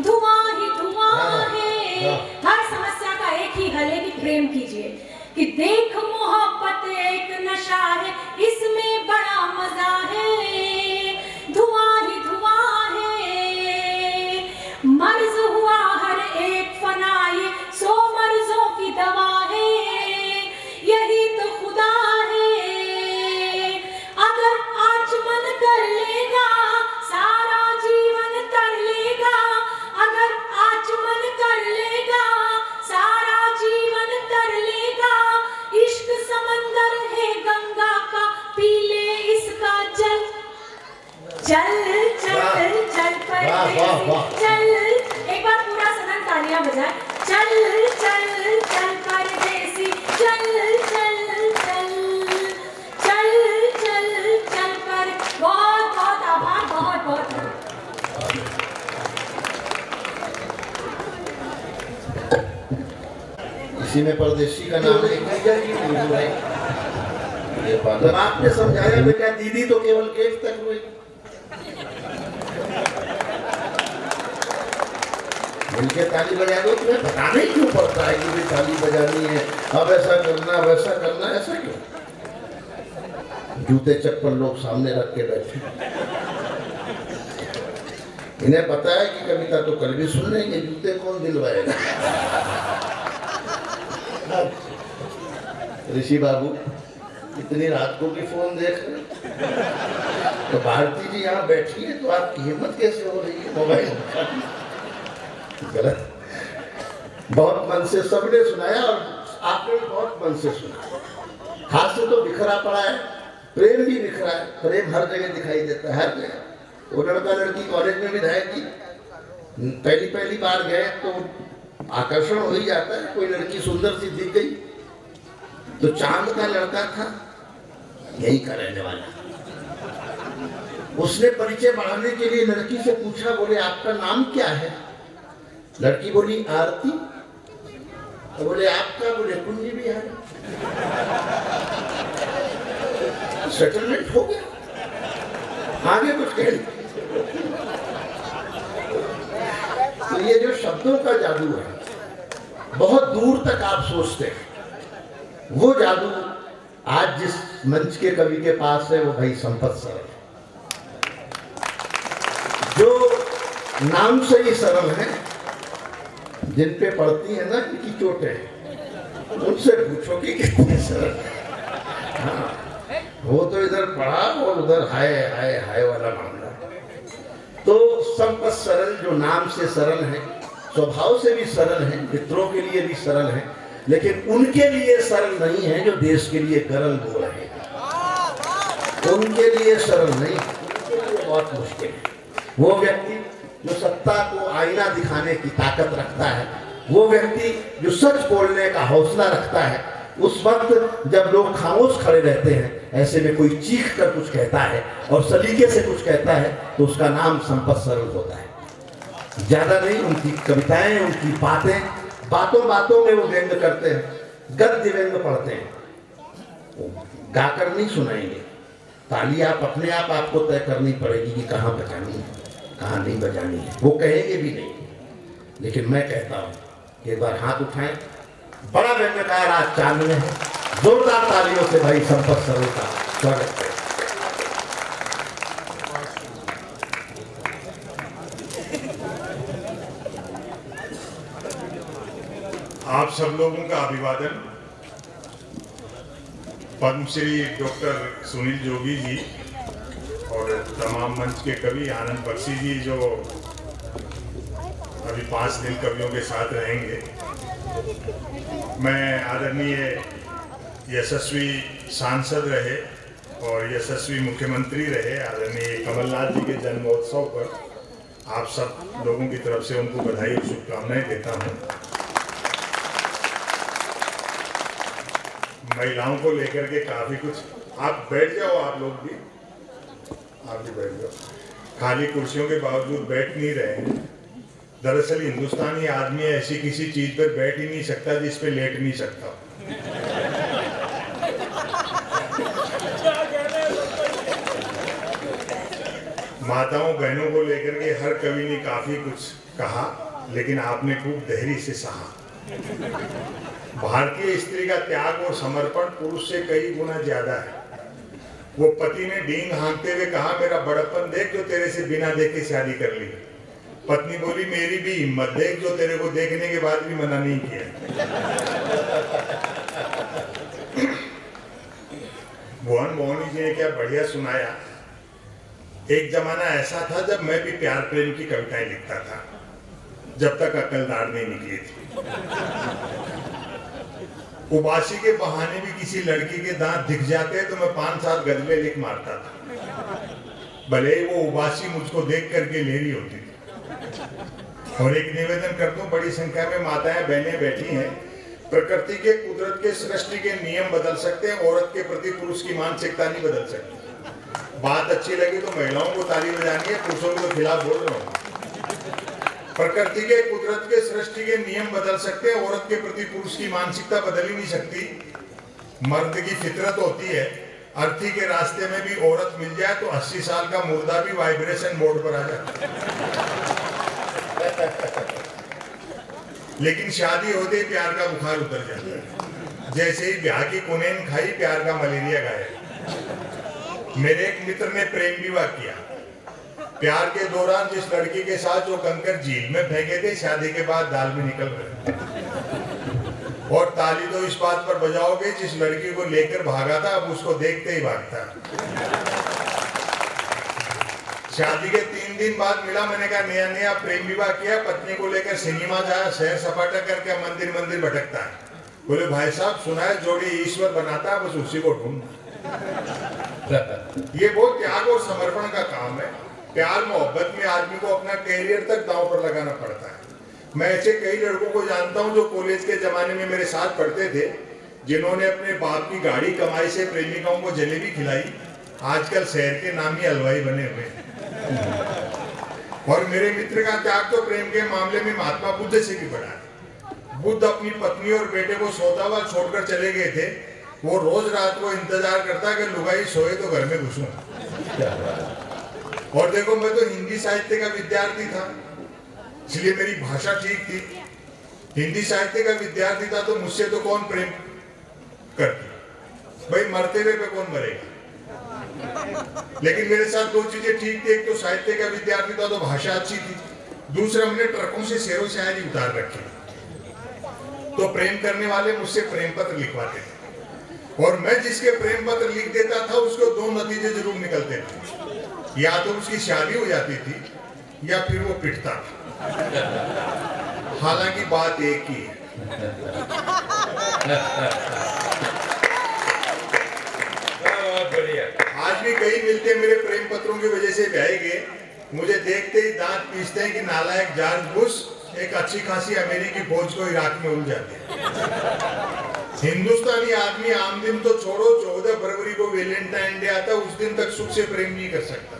धुआं ही धुआं है। हर समस्या का एक ही हल है कि प्रेम कीजिए। कि देख मोहब्बत एक नशा है, इसमें बड़ा मजा है, धुआं ही धुआं है। मर्ज हुआ हर एक फनाए, 100 मर्जों की दवा है, यही तो खुदा है। अगर आज मन कर लेगा, सारा जीवन तर लेगा, अगर आज मन कर लेगा, सारा जीवन तर लेगा। इश्क समंदर है गंगा का, पी ले इसका जल। चल चल चल परदेसी, चल। एक बार पूरा सदन तालियां बजाए। चल चल चल परदेसी चल चल चल चल चल चल पर बहुत बहुत आभार, बहुत बहुत इसी में परदेसी का नाम है। ये बात जब आपने समझाया बेटा दीदी तो केवल केक तक हुई, मिलके ताली बजा दो। तुम्हें बताना ही क्यों पड़ता है कि भी ताली बजानी है, अब ऐसा करना वैसा करना, ऐसा क्यों? जूते चप्पल लोग सामने रख के बैठे, इन्हें पता है कि कविता तो कल भी सुन लेंगे, जूते कौन दिलवाएगा? ऋषि बाबू इतनी रात को भी फोन देख रहे, तो भारती जी यहाँ बैठी है तो आपकी हिम्मत कैसे हो रही है मोबाइल? गलत। बहुत मन से सबने सुनाया और आपने भी बहुत मन से सुना। हास्य तो बिखरा पड़ा है, प्रेम भी बिखरा है। प्रेम हर जगह दिखाई देता है, हर जगह। वो लड़का लड़की कॉलेज में विधायक जी पहली बार गए तो आकर्षण हो ही जाता है। कोई लड़की सुंदर सी दिख गई तो चांद का लड़का था, यही का रहने वाला। उसने परिचय बढ़ाने के लिए लड़की से पूछा, बोले आपका नाम क्या है? लड़की बोली आरती। तो बोले आपका? बोले कुंज बिहारी। सेटलमेंट हो गया, आगे कुछ कह नहीं। तो ये जो शब्दों का जादू है, बहुत दूर तक आप सोचते हैं, वो जादू आज जिस मंच के कवि के पास है वो भाई संपत सरल, जो नाम से ही सरल है। जिन पे पड़ती है ना इनकी चोटें, उनसे पूछो कि कितने सरल है। हाँ, वो तो इधर पढ़ा और उधर हाय हाय हाय वाला मामला। तो संपत सरल जो नाम से सरल है, स्वभाव से भी सरल है, मित्रों के लिए भी सरल है, लेकिन उनके लिए सरल नहीं है जो देश के लिए गरल बोल रहे हैं। उनके लिए सरल नहीं, उनके लिए बहुत मुश्किल है। वो व्यक्ति जो सत्ता को आईना दिखाने की ताकत रखता है, वो व्यक्ति जो सच बोलने का हौसला रखता है, उस वक्त जब लोग खामोश खड़े रहते हैं, ऐसे में कोई चीख कर कुछ कहता है और सलीके से कुछ कहता है, तो उसका नाम संपत सरल होता है। ज्यादा नहीं, उनकी कविताएं, उनकी बातें, बातों बातों में वो व्यंग करते हैं, गद्य व्यंग पढ़ते हैं। गाकर नहीं सुनाएंगे, ताली आप अपने आप आपको तय करनी पड़ेगी कि कहाँ बजानी है, कहाँ नहीं बजानी है। वो कहेंगे भी नहीं, लेकिन मैं कहता हूँ एक बार हाथ उठाएं। बड़ा व्यंग्यकार आज चांद में है, जोरदार तालियों से भाई संपत सरल का स्वागत करें। आप सब लोगों का अभिवादन। पद्मश्री डॉक्टर सुनील जोगी जी और तमाम मंच के कवि आनंद बख्शी जी जो अभी 5 दिन कवियों के साथ रहेंगे। मैं आदरणीय यशस्वी सांसद रहे और यशस्वी मुख्यमंत्री रहे आदरणीय कमलनाथ जी के जन्मोत्सव पर आप सब लोगों की तरफ से उनको बधाई और शुभकामनाएं देता हूं। महिलाओं को लेकर के काफी कुछ, आप बैठ जाओ, आप लोग भी, आप भी बैठ जाओ। खाली कुर्सियों के बावजूद बैठ नहीं रहे हैं। दरअसल हिंदुस्तानी आदमी ऐसी किसी चीज पर बैठ ही नहीं सकता जिस पे लेट नहीं सकता। माताओं बहनों को लेकर के हर कवि ने काफी कुछ कहा, लेकिन आपने खूब धैर्य से सहा। भारतीय स्त्री का त्याग और समर्पण पुरुष से कई गुना ज्यादा है। वो पति ने डींग हाँकते हुए कहा, मेरा बड़प्पन देख जो तेरे से बिना देखे शादी कर ली। पत्नी बोली, मेरी भी हिम्मत देख जो तेरे को देखने के बाद भी मना नहीं किया। भुवन मोहनी जी ने क्या बढ़िया सुनाया। एक जमाना ऐसा था जब मैं भी प्यार प्रेम की कविताएं लिखता था, जब तक अकलदार नहीं निकली थी। उबासी के बहाने भी किसी लड़की के दांत दिख जाते तो मैं 5-7 गजलें लिख मारता था, भले ही वो उबासी मुझको देख करके ले रही होती थी। और एक निवेदन करता हूँ, बड़ी संख्या में माताएं बहनें बैठी हैं, प्रकृति के, कुदरत के, सृष्टि के नियम बदल सकते हैं, औरत के प्रति पुरुष की मानसिकता नहीं बदल सकती। बात अच्छी लगी तो महिलाओं को ताली बजानी है, पुरुषों के खिलाफ बोल रहा हूँ। प्रकृति के, कुदरत के, सृष्टि के नियम बदल सकते हैं, औरत के प्रति पुरुष की मानसिकता बदल ही नहीं सकती। मर्द की फितरत होती है, अर्थी के रास्ते में भी औरत मिल जाए तो 80 साल का मुर्दा भी वाइब्रेशन मोड पर आ जाता लेकिन शादी होते ही प्यार का बुखार उतर जाता है। जैसे ही ब्याह की कुनेन खाई, प्यार का मलेरिया गायब। मेरे एक मित्र ने प्रेम विवाह किया। प्यार के दौरान जिस लड़की के साथ जो कंकर झील में फेंके थे, शादी के बाद दाल में निकल गए। और ताली तो इस बात पर बजाओगे, जिस लड़की को लेकर भागा था अब उसको देखते ही भागता। शादी के 3 दिन बाद मिला, मैंने कहा नया नया प्रेम विवाह किया, पत्नी को लेकर सिनेमा जाया, सैर सपाटा करके मंदिर मंदिर भटकता है। बोले भाई साहब सुना है जोड़ी ईश्वर बनाता है, बस उसी को ढूंढना। ये बहुत त्याग और समर्पण का काम है। प्यार मोहब्बत में आदमी को अपना कैरियर तक दांव पर लगाना पड़ता है। मैं ऐसे कई लड़कों को जानता हूं जो कॉलेज के जमाने में मेरे साथ पढ़ते थे, जिन्होंने अपने बाप की गाड़ी कमाई से प्रेमिकाओं को जलेबी खिलाई, आजकल शहर के नामी हलवाई बने हुए हैं। और मेरे मित्र का त्याग तो प्रेम के मामले में महात्मा बुद्ध से भी बड़ा है। बुद्ध अपनी पत्नी और बेटे को सोता हुआ छोड़कर चले गए थे। वो रोज रात को इंतजार करता कि लुगाई सोए तो घर में घुसूं। और देखो मैं तो हिंदी साहित्य का विद्यार्थी था, इसलिए मेरी भाषा ठीक थी। हिंदी साहित्य का विद्यार्थी था तो मुझसे तो कौन प्रेम करती, भाई मरते हुए पे कौन मरेगा। लेकिन मेरे साथ 2 चीजें ठीक थी, एक तो साहित्य का विद्यार्थी था तो भाषा अच्छी थी, दूसरा हमने ट्रकों से शेरो शायरी उतार रखी। तो प्रेम करने वाले मुझसे प्रेम पत्र लिखवाते थे, और मैं जिसके प्रेम पत्र लिख देता था उसको 2 नतीजे जरूर निकलते थे। या तो उसकी शादी हो जाती थी या फिर वो पिटता था। हालांकि बात एक ही है। आज भी कई मिलते मेरे प्रेम पत्रों की वजह से ब्याहे गए, मुझे देखते ही दांत पीसते हैं कि नालायक जॉर्ज बुश एक अच्छी खासी अमेरिकी फौज को इराक में उलझाते हैं। हिंदुस्तानी आदमी आम दिन तो छोड़ो, 14 फरवरी को वैलेंटाइन डे आता, उस दिन तक सुख से प्रेम नहीं कर सकता।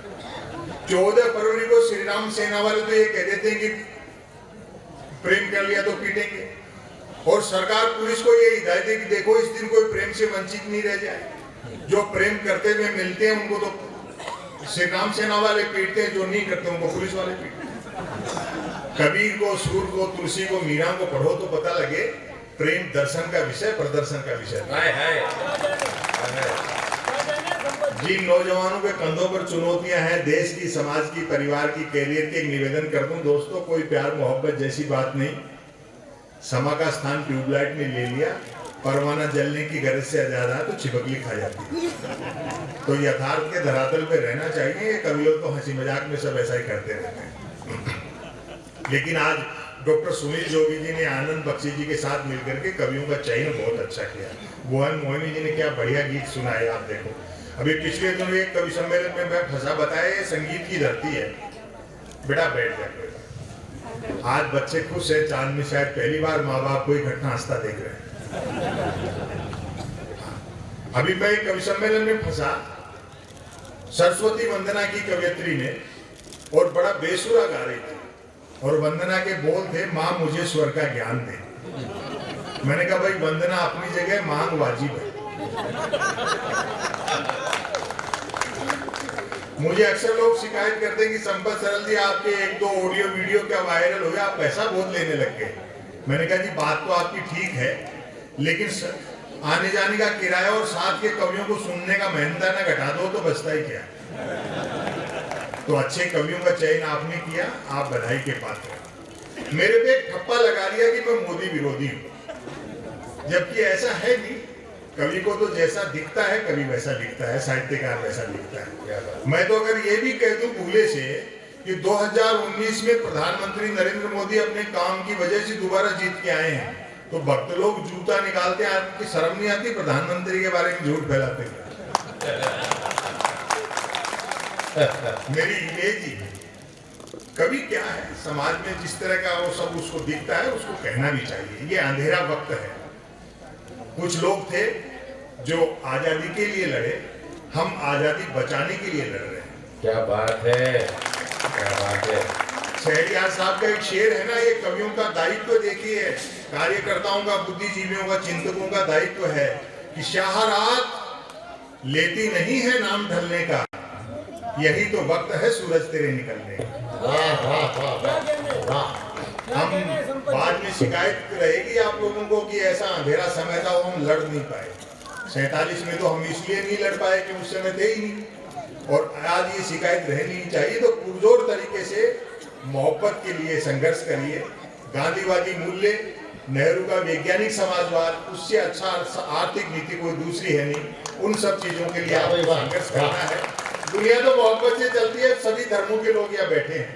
14 फरवरी को श्री राम सेना वाले तो ये कह देते हैं कि प्रेम कर लिया तो पीटेंगे, और सरकार पुलिस को ये हिदायत है कि देखो इस दिन कोई प्रेम से वंचित नहीं रह जाए। जो प्रेम करते हुए मिलते हैं उनको तो श्री राम सेना वाले पीटते हैं, जो नहीं करते उनको पुलिस वाले पीटते हैं। कबीर को, सूर को, तुलसी को, मीरा को पढ़ो तो पता लगे प्रेम दर्शन का विषय, प्रदर्शन का विषय। जिन नौजवानों के कंधों पर चुनौतियां हैं, देश की, समाज की, परिवार की, कैरियर के, निवेदन कर दूं दोस्तों, कोई प्यार मोहब्बत जैसी बात नहीं। समा का स्थान ट्यूबलाइट ने ले लिया, परवाना जलने की गरज से आजाद है तो छिपकली खा जाती है। तो यथार्थ के धरातल पे रहना चाहिए। कभी लोग तो हंसी मजाक में सब ऐसा ही करते रहते हैं। लेकिन आज डॉक्टर सुनील जोगी जी ने आनंद बख्शी जी के साथ मिलकर के कवियों का चयन बहुत अच्छा किया। भुवन मोहिनी जी ने क्या बढ़िया गीत सुनाए, आप देखो। अभी पिछले दिनों एक कवि सम्मेलन में मैं फंसा, बताया ये संगीत की धरती है, बेटा बैठ जाए। आज बच्चे खुश है, चांद में शायद पहली बार माँ बाप को इकट्ठा हंसता देख रहे हैं। अभी मैं एक कवि सम्मेलन में फंसा, सरस्वती वंदना की कवियत्री ने, और बड़ा बेसुरा गा रही थी, और वंदना के बोल थे, माँ मुझे स्वर का ज्ञान दे। मैंने कहा भाई वंदना अपनी जगह, मांग वाजिब है। मुझे अक्सर लोग शिकायत करते हैं कि संपत सरल जी आपके 1-2 ऑडियो वीडियो क्या वायरल हो गया, आप पैसा बहुत लेने लग गए। मैंने कहा जी बात तो आपकी ठीक है, लेकिन आने जाने का किराया और साथ के कवियों को सुनने का मेहनता ना घटा दो तो बचता ही क्या। तो अच्छे कवियों का चयन आपने किया, आप बधाई के पात्र हैं। मेरे पे एक ठप्पा लगा दिया कि मैं मोदी विरोधी हूँ, जबकि ऐसा है नहीं। कवि को तो जैसा दिखता है कवि वैसा लिखता है, साहित्यकार वैसा लिखता है। मैं तो अगर ये भी कह दूं भूले से कि 2019 में प्रधानमंत्री नरेंद्र मोदी अपने काम की वजह से दोबारा जीत के आए हैं, तो भक्त लोग जूता निकालते हैं, आपकी शर्म नहीं आती प्रधानमंत्री के बारे में झूठ फैलाते हैं। मेरी इमेज ही कवि क्या है, समाज में जिस तरह का वो सब उसको दिखता है उसको कहना भी चाहिए। ये अंधेरा वक्त है, कुछ लोग थे जो आजादी के लिए लड़े, हम आजादी बचाने के लिए लड़ रहे हैं। क्या बात है, क्या बात है। शहरियार साहब का एक शेर है ना, ये कवियों का दायित्व देखिए, कार्यकर्ताओं का, बुद्धिजीवियों का, चिंतकों का दायित्व है कि शाहरात लेती नहीं है नाम ढलने का, यही तो वक्त है सूरज तेरे निकलने का। वाह वाह वाह वाह। हम बाद में शिकायत रहेगी आप लोगों को कि ऐसा अंधेरा समय था वो हम लड़ नहीं पाए। 47 में तो हम इसलिए नहीं लड़ पाए कि उस समय थे ही नहीं, और आज ये शिकायत रहनी नहीं चाहिए। तो पुरजोर तरीके से मोहब्बत के लिए संघर्ष करिए। गांधीवादी मूल्य, नेहरू का वैज्ञानिक समाजवाद, उससे अच्छा आर्थिक नीति कोई दूसरी है नहीं। उन सब चीजों के लिए आपको संघर्ष करना है। दुनिया तो मोहब्बत से चलती है। सभी धर्मों के लोग यहाँ बैठे हैं।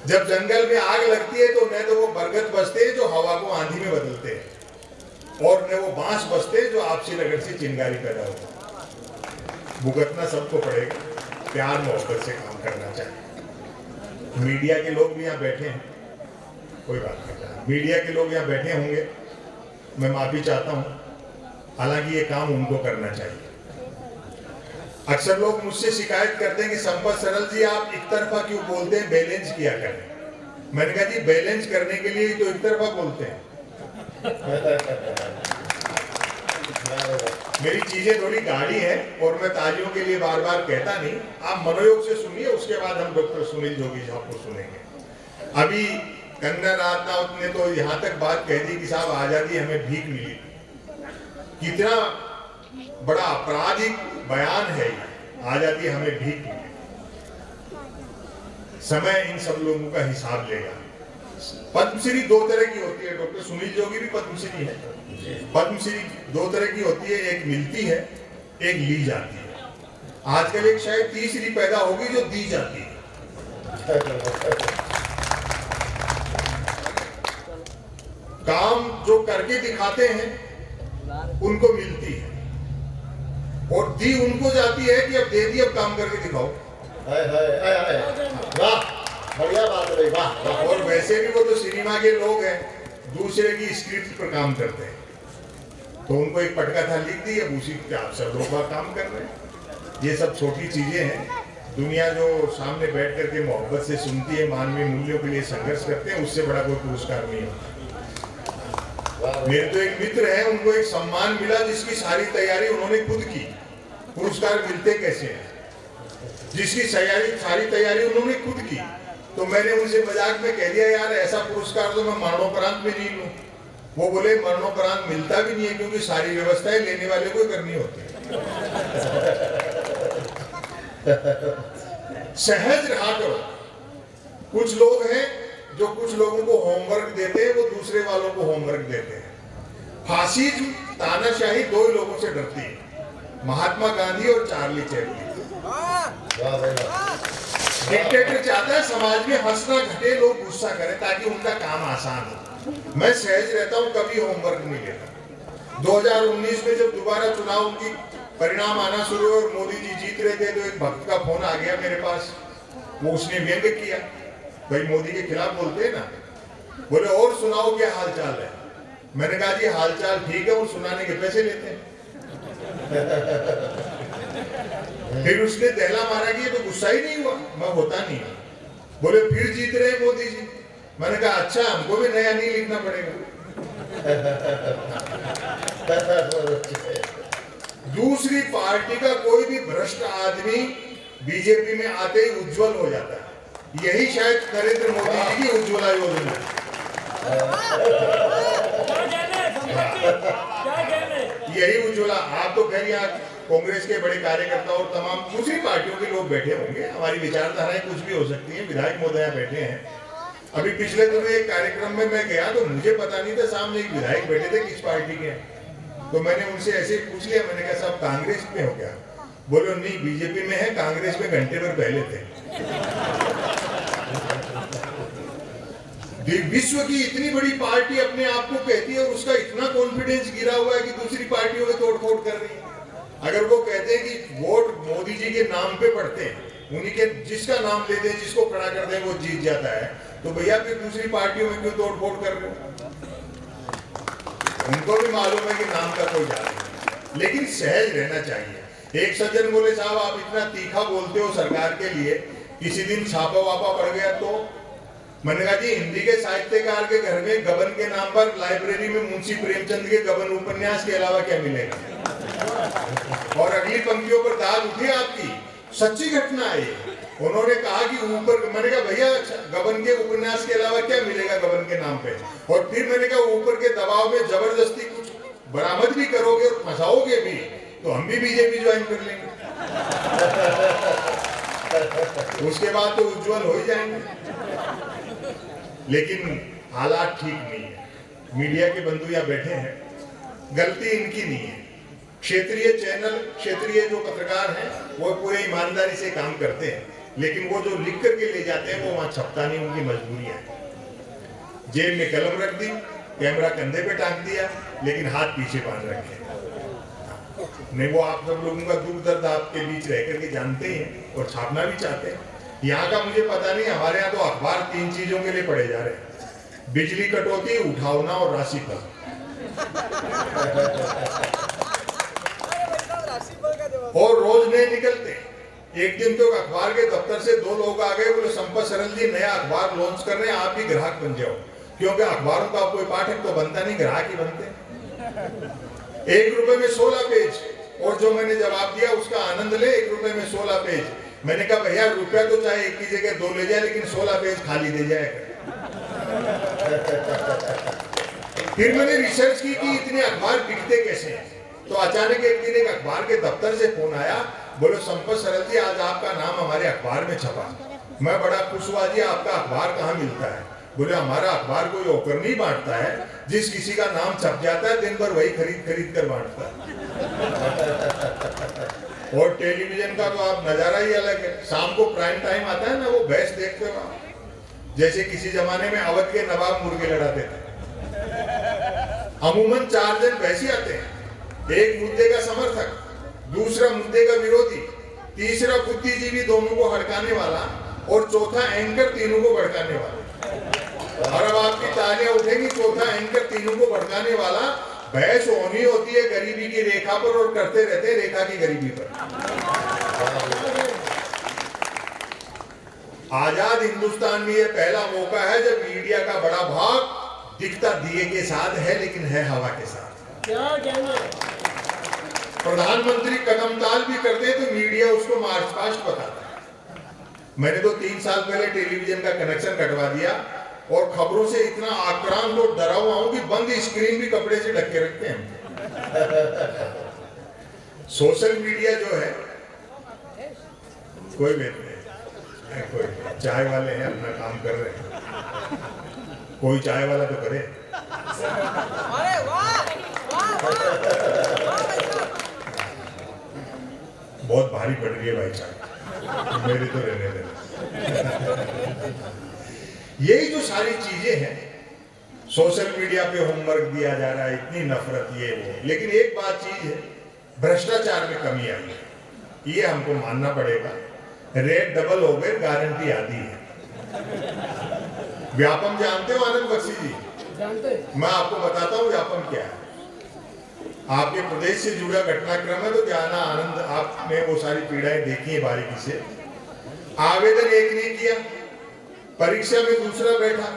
जब जंगल में आग लगती है तो न तो वो बरगद बसते हैं जो हवा को आंधी में बदलते हैं, और न वो बांस बसते हैं जो आपसी लगन से चिंगारी पैदा होती है। भुगतना सबको पड़ेगा। प्यार मोहब्बत से काम करना चाहिए। मीडिया के लोग भी यहाँ बैठे हैं, कोई बात नहीं, मीडिया के लोग यहाँ बैठे होंगे, मैं माफी चाहता हूँ। हालांकि ये काम उनको करना चाहिए। अक्सर लोग मुझसे शिकायत करते हैं कि संपत सरल जी आप एक तरफा क्यों बोलते हैं, बैलेंस किया करें। मैंने कहा जी बैलेंस करने के लिए तो एक तरफा बोलते हैं। मेरी चीजें थोड़ी गाढ़ी है और मैं तालियों के लिए बार बार कहता नहीं। आप मनोयोग से सुनिए, उसके बाद हम डॉक्टर सुनील जोगी साहब को सुनेंगे। अभी कंगना रनावत ने तो यहाँ तक बात कह दी कि साहब आजादी हमें भीख मिली। कितना बड़ा आपराधिक बयान है ये, आजादी हमें भीख मिली। समय इन सब लोगों का हिसाब लेगा। पद्मश्री दो तरह की होती है, डॉक्टर सुनील जोगी भी पद्मश्री है। पद्मश्री दो तरह की होती है, एक मिलती है, एक ली जाती है। आजकल एक शायद तीसरी पैदा होगी जो दी जाती है। काम जो करके दिखाते हैं उनको मिलती है, और दी उनको जाती है कि अब दे दी, अब काम करके दिखाओ। वाह, बढ़िया बात है वाह। और वैसे भी वो तो सिनेमा के लोग हैं, दूसरे की स्क्रिप्ट पर काम करते हैं, तो उनको एक पटका था लिख दी, अब उसी पे आप सब लोग काम कर रहे हैं। ये सब छोटी चीजें हैं। दुनिया जो सामने बैठ करके मोहब्बत से सुनती है, मानवीय मूल्यों के लिए संघर्ष करते हैं, उससे बड़ा कोई पुरस्कार नहीं होता। मेरे तो एक मित्र हैं, उनको एक सम्मान मिला जिसकी सारी तैयारी उन्होंने खुद की। पुरस्कार मिलते कैसे हैं? जिसकी सारी तैयारी उन्होंने खुद की। तो मैंने उनसे मजाक में कह दिया यार ऐसा पुरस्कार तो मैं मरणोपरांत में नहीं लूं। वो बोले मरणोपरांत मिलता भी नहीं है, क्योंकि सारी व्यवस्थाएं लेने वाले को करनी होती है। सहज रहा करो। कुछ लोग हैं जो कुछ लोगों को होमवर्क देते हैं, वो दूसरे वालों को होमवर्क देते हैं। फासिज्म, तानाशाही दो ही लोगों से डरती है, महात्मा गांधी और चार्ली चैपलिन। डिक्टेटर चाहता है समाज में हंसना घटे, लोग गुस्सा करें ताकि उनका काम आसान हो। मैं सहज रहता हूं, कभी होमवर्क नहीं लेता। 2019 में जब दोबारा चुनाव की परिणाम आना शुरू हुए और मोदी जी जीत रहे थे, तो एक भक्त का फोन आ गया मेरे पास। वो उसने व्यंग किया, भाई मोदी के खिलाफ बोलते हैं ना, बोले और सुनाओ क्या हालचाल है। मैंने कहा जी हालचाल ठीक है, और सुनाने के पैसे लेते हैं। फिर उसने दहला मारा कि ये तो गुस्सा ही नहीं हुआ, मैं होता नहीं। बोले फिर जीत रहे मोदी जी। मैंने कहा अच्छा, हमको भी नया नहीं लिखना पड़ेगा। दूसरी पार्टी का कोई भी भ्रष्ट आदमी बीजेपी में आते ही उज्जवल हो जाता है। यही शायद नरेंद्र मोदी जी की उज्ज्वला योजना है। यही उज्ज्वला। आप तो खैर यहाँ कांग्रेस के बड़े कार्यकर्ता और तमाम दूसरी पार्टियों के लोग बैठे होंगे, हमारी विचारधाराएं कुछ भी हो सकती हैं। विधायक महोदय बैठे हैं। अभी पिछले दिनों एक कार्यक्रम में मैं गया तो मुझे पता नहीं था, सामने एक विधायक बैठे थे, किस पार्टी के। तो मैंने उनसे ऐसे ही पूछ लिया, मैंने कहा साहब कांग्रेस में हो क्या? बोलो नहीं बीजेपी में है, कांग्रेस में घंटे भर पहले थे। विश्व की इतनी बड़ी पार्टी अपने आप को कहती है, उसका इतना कॉन्फिडेंस गिरा हुआ है कि दूसरी पार्टियों में तोड़फोड़ कर रही है। अगर वो कहते हैं कि वोट मोदी जी के नाम पे पड़ते हैं, उन्हीं के जिसका नाम लेते हैं, जिसको खड़ा करते हैं वो जीत जाता है, तो भैया फिर दूसरी पार्टियों में क्यों तोड़फोड़ कर रहे हो? उनको भी मालूम है कि नाम का कोई जादू नहीं, लेकिन सहज रहना चाहिए। एक सज्जन बोले साहब आप इतना तीखा बोलते हो सरकार के लिए, किसी दिन छापा वापा पड़ गया तो? मैंने कहा जी हिंदी के साहित्यकार के घर में गबन के नाम पर लाइब्रेरी में मुंशी प्रेमचंद के गबन उपन्यास के अलावा क्या मिलेगा? और अगली पंक्तियों पर दाग उठी आपकी, सच्ची घटना है ये। उन्होंने कहा कि ऊपर, मैंने कहा भैया गबन के उपन्यास के अलावा क्या मिलेगा गबन के नाम पे? और फिर मैंने कहा ऊपर के दबाव में जबरदस्ती कुछ बरामद भी करोगे और फंसाओगे भी तो हम भी बीजेपी ज्वाइन कर लेंगे। उसके बाद तो उज्जवल हो ही जाएंगे। लेकिन हालात ठीक नहीं है। मीडिया के बंधु यहाँ बैठे हैं, गलती इनकी नहीं है। क्षेत्रीय चैनल, क्षेत्रीय जो पत्रकार हैं वो पूरे ईमानदारी से काम करते हैं, लेकिन वो जो लिख करके ले जाते हैं वो वहां छपता नहीं, उनकी मजबूरी है। जेब में कलम रख दी, कैमरा कंधे पे टांग दिया, लेकिन हाथ पीछे बांध रखे। नहीं, वो आप सब लोगों का दुख दर्द आपके बीच रह करके जानते हैं और छापना भी चाहते हैं। यहाँ का मुझे पता नहीं, हमारे यहाँ तो अखबार 3 चीजों के लिए पढ़े जा रहे हैं: बिजली कटौती, उठावना और राशिफल। और रोज नए निकलते। एक दिन तो अखबार के दफ्तर से 2 लोग आ गए, बोले संपत सरल जी नया अखबार लॉन्च कर रहे हैं, आप भी ग्राहक बन जाओ। क्योंकि अखबारों का कोई पाठक तो बनता नहीं, ग्राहक ही बनते। 1 रुपए में 16 पेज। और जो मैंने जवाब दिया उसका आनंद ले, 1 रुपए में 16 पेज। मैंने कहा भैया रुपया तो चाहे एक की जगह 2 ले जाए, लेकिन 16 पेज खाली दे जाएगा। फिर मैंने रिसर्च की कि इतने अखबार बिकते कैसे हैं। तो अचानक एक दिन एक अखबार के दफ्तर से फोन आया, बोले संपत सरल जी आज आपका नाम हमारे अखबार में छपा। मैं बड़ा खुश हुआ, जी आपका अखबार कहाँ मिलता है? बोले हमारा अखबार कोई होकर नहीं बांटता है, जिस किसी का नाम छप जाता है दिन भर वही खरीद खरीद कर बांटता है। और टेलीविजन का तो आप नजारा ही अलग है। शाम को प्राइम टाइम आता है ना, वो भैंस देखते हो आप, जैसे किसी जमाने में अवध के नवाब मुर्गे लड़ाते थे। अमूमन 4 जन भैंसी आते हैं, एक मुद्दे का समर्थक, दूसरा मुद्दे का विरोधी, तीसरा बुद्धिजीवी दोनों को हड़काने वाला, और चौथा एंकर तीनों को भड़काने वाला। और अब आपकी तालियां उठेंगी, चौथा एंकर तीनों को भड़काने वाला। बहस होनी होती है गरीबी की रेखा पर और करते रहते हैं रेखा की गरीबी पर। आजाद हिंदुस्तान में यह पहला मौका है जब मीडिया का बड़ा भाग दिखता दिए के साथ है, लेकिन है हवा के साथ। प्रधानमंत्री कदमताल भी करते हैं तो मीडिया उसको मार्च पास्ट बताता है। मैंने तो 3 साल पहले टेलीविजन का कनेक्शन कटवा दिया और खबरों से इतना आक्रांत और डरा हुआ हूं कि बंद स्क्रीन भी कपड़े से ढक के रखते हैं। सोशल मीडिया जो है, कोई भी नहीं, कोई चाय वाले हैं अपना काम कर रहे हैं, कोई चाय वाला तो करे। बहुत भारी पड़ रही है भाई चाय, मेरे तो रहने देना। यही जो सारी चीजें हैं, सोशल मीडिया पे होमवर्क दिया जा रहा है, इतनी नफरत ये वो। लेकिन एक बात चीज है, भ्रष्टाचार में कमी आई है, ये हमको मानना पड़ेगा। रेट डबल हो गए, गारंटी आती है। व्यापम जानते हो आनंद बख्शी जी? जानते। मैं आपको बताता हूँ व्यापम क्या है। आपके प्रदेश से जुड़ा घटनाक्रम है, तो क्या ना आनंद आपने वो सारी पीड़ाएं देखी है बारीकी से। आवेदन एक ने किया, परीक्षा में दूसरा बैठा,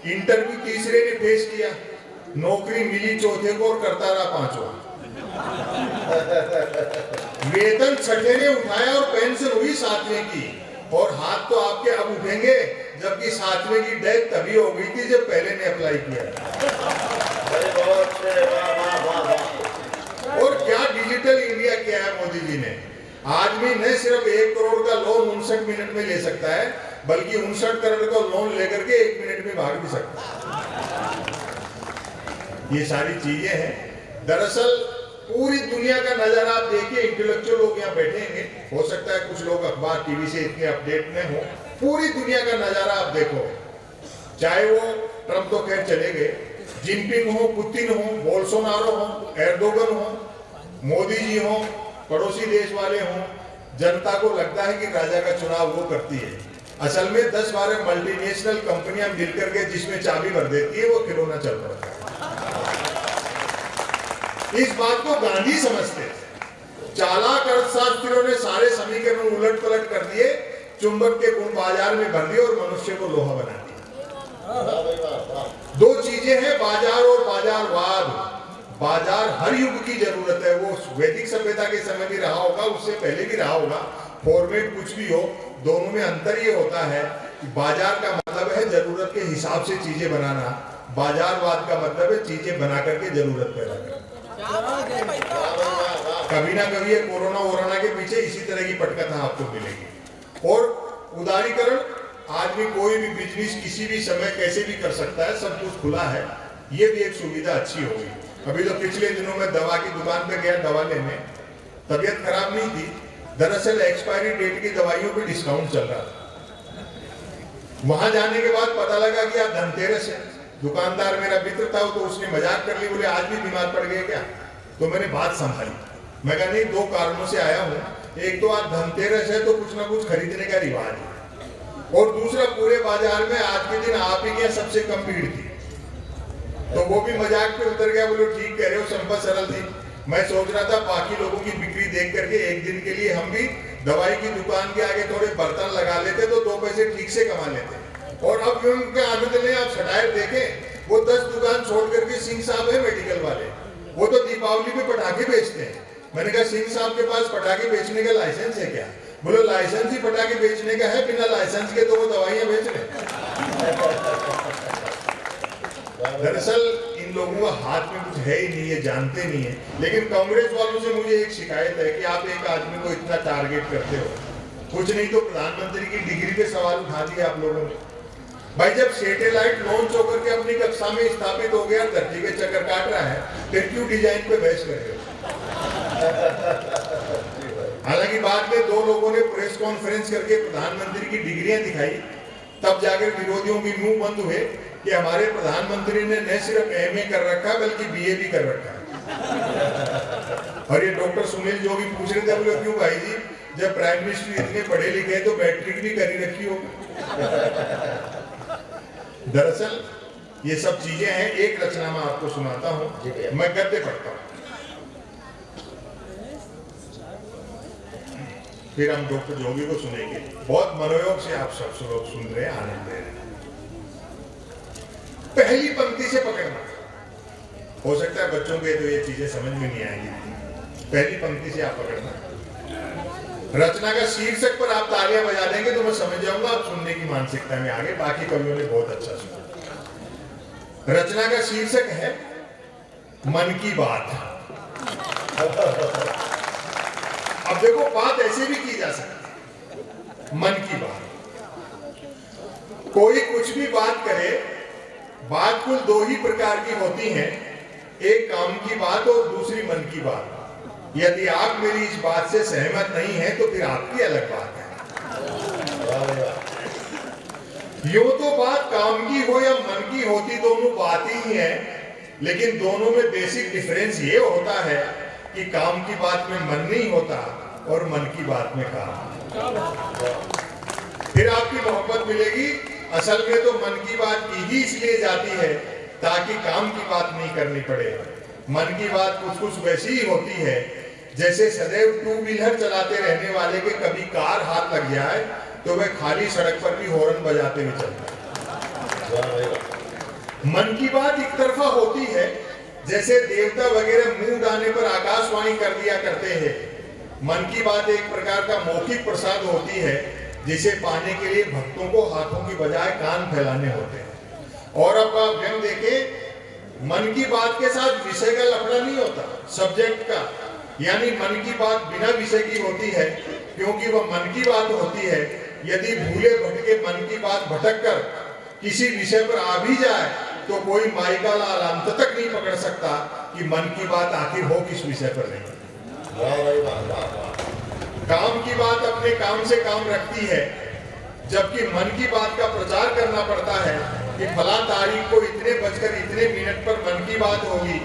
इंटरव्यू तीसरे ने फेस किया, नौकरी मिली चौथे को और करता रहा 5वां। वेतन 6ठे ने उठाया और पेंशन हुई 7वें की। और हाथ तो आपके अब उठेंगे, जबकि 7वें की डेथ तभी हो गई थी जब पहले ने अप्लाई किया। और क्या डिजिटल इंडिया किया है मोदी जी ने। आदमी न सिर्फ 1 करोड़ का लोन 59 मिनट में ले सकता है, बल्कि 59 करोड़ का लोन लेकर के 1 मिनट में भाग भी सकता है। ये सारी चीजें हैं। दरअसल पूरी दुनिया का नजारा आप देखिए, इंटेलेक्चुअल लोग यहाँ बैठेंगे, हो सकता है कुछ लोग अखबार टीवी से इतने अपडेट में हो। पूरी दुनिया का नजारा आप देखो, चाहे वो ट्रंप तो खैर चले गए, जिनपिंग हो, पुतिन हो, बोल्सोनारो हो, एर्दोगन हो, मोदी जी हो, पड़ोसी देश वाले हों, जनता को लगता है कि राजा का चुनाव वो करती है। असल में 10-12 मल्टीनेशनल कंपनियां मिलकर के जिसमें चाबी भर देती है, वो खिलौना चल पड़ता है। इस बात को गांधी समझते थे। चालाक अर्थशास्त्रियों ने सारे समीकरण उलट पलट कर दिए, चुंबक के गुण बाजार में भर दिए और मनुष्य को लोहा बना दिया। दो चीजें हैं, बाजार और बाजारवाद। बाजार हर युग की जरूरत है, वो वैदिक सभ्यता के समय भी रहा होगा, उससे पहले भी रहा होगा, फॉर्मेट कुछ भी हो, दोनों में अंतर ये होता है कि बाजार का मतलब है जरूरत के हिसाब से चीजें बनाना, बाजारवाद का मतलब है चीजें बना करके जरूरत पैदा करना। कभी ना कभी ये कोरोना वोरोना के पीछे इसी तरह की पटकथा आपको मिलेगी। और उदारीकरण, आदमी कोई भी बिजनेस किसी भी समय कैसे भी कर सकता है, सब कुछ खुला है, ये भी एक सुविधा अच्छी हो गई। अभी तो पिछले दिनों में दवा की दुकान पे गया दवा लेने, तबीयत खराब नहीं थी, दरअसल एक्सपायरी डेट की दवाइयों पे डिस्काउंट चल रहा था। वहां जाने के बाद पता लगा कि आज धनतेरस है। दुकानदार मेरा मित्र था, तो उसने मजाक कर ली, बोले आज भी बीमार पड़ गए क्या? तो मैंने बात संभाली, मैं कहा नहीं, दो कारणों से आया हूँ, एक तो आज धनतेरस है तो कुछ ना कुछ खरीदने का रिवाज है, और दूसरा पूरे बाजार में आज के दिन आप ही के सबसे कम भीड़ थी। तो वो भी मजाक पे उतर गया, बोलो ठीक कह रहे हो, संपत सरल थी। मैं सोच रहा था बाकी लोगों की बिक्री देख करके एक दिन के लिए हम भी दवाई की दुकान के आगे थोड़े बर्तन लगा लेते तो 2 पैसे ठीक से कमा लेते। और अब उनके आनंद लें, आप सटायर देखें, वो 10 दुकान छोड़ करके सिंह साहब है मेडिकल वाले, वो तो दीपावली पे पटाखे बेचते हैं। मैंने कहा सिंह साहब के पास पटाखे बेचने का लाइसेंस है क्या? बोलो लाइसेंस ही पटाखे बेचने का है, बिना लाइसेंस के तो वो दवाइयां बेच रहे। दरअसल इन लोगों का हाथ में कुछ है ही नहीं है, जानते नहीं है। लेकिन कांग्रेस वालों से मुझे एक शिकायत है कि आप एक आदमी को इतना टारगेट करते हो, कुछ नहीं तो प्रधानमंत्री की डिग्री पे सवाल उठा दिया आप लोगों ने। भाई जब सैटेलाइट लॉन्च होकर के अपनी कक्षा में स्थापित हो गया, धरती के चक्कर काट रहा है, फिर क्यों डिजाइन पे बहस कर रहे हो? हालांकि बाद में 2 लोगों ने प्रेस कॉन्फ्रेंस करके प्रधानमंत्री की डिग्रियां दिखाई, तब जाकर विरोधियों के मुंह बंद हुए कि हमारे प्रधानमंत्री ने न सिर्फ एमए कर रखा बल्कि बीए भी कर रखा है। और ये डॉक्टर सुनील जोगी पूछ रहे थे, बोले क्यों भाई जी, जब प्राइम मिनिस्टर इतने पढ़े लिखे तो मैट्रिक भी करी रखी हो। दरअसल ये सब चीजें हैं। एक रचना मैं आपको सुनाता हूँ, मैं गद्य पढ़ता हूँ, फिर हम डॉक्टर जोगी को सुनेंगे। बहुत मनोयोग से आप सब लोग सुन रहे हैं, आनंद ले रहे हैं। पहली पंक्ति से पकड़ना, हो सकता है बच्चों के तो ये चीजें समझ में नहीं आएंगी। पहली पंक्ति से आप पकड़ना। रचना का शीर्षक पर आप तालियां बजा देंगे तो मैं समझ जाऊंगा आप सुनने की मानसिकता में आगे। बाकी कवियों ने बहुत अच्छा सुना। रचना का शीर्षक है मन की बात। अब देखो, बात ऐसे भी की जा सकती है, मन की बात। कोई कुछ भी बात करे, बात कुल 2 ही प्रकार की होती हैं, एक काम की बात और दूसरी मन की बात। यदि आप मेरी इस बात से सहमत नहीं हैं तो फिर आपकी अलग बात है। यूं तो बात काम की हो या मन की होती, दोनों बात ही है, लेकिन दोनों में बेसिक डिफरेंस ये होता है कि काम की बात में मन नहीं होता और मन की बात में काम। फिर आपकी मोहब्बत मिलेगी। असल में तो मन की बात की ही इसलिए जाती है ताकि काम की बात नहीं करनी पड़े। मन की बात कुछ कुछ वैसी ही होती है जैसे सदैव 2 व्हीलर चलाते रहने वाले के कभी कार हाथ लग जाए तो वह खाली सड़क पर भी हॉर्न बजाते हुए चलता है। मन की बात एक तरफा होती है, जैसे देवता वगैरह मुंह उड़ाने पर आकाशवाणी कर दिया करते हैं। मन की बात एक प्रकार का मौखिक प्रसाद होती है, जिसे पाने के लिए भक्तों को हाथों की बजाय कान फैलाने होते हैं। और अब आप व्यंग देखें, मन की बात के साथ विषय का लफड़ा नहीं होता, सब्जेक्ट का। यानी मन की बात बिना विषय की होती है क्योंकि वह मन की बात होती है। यदि भूले भटके मन की बात भटक कर किसी विषय पर आ भी जाए तो कोई माई का लाल अंत तक नहीं पकड़ सकता कि मन की बात आखिर हो किस विषय पर नहीं। काम की बात अपने काम से काम रखती है, जबकि मन की बात का प्रचार करना पड़ता है कि फला तारीख को इतने बजकर इतने मिनट पर मन की बात होगी।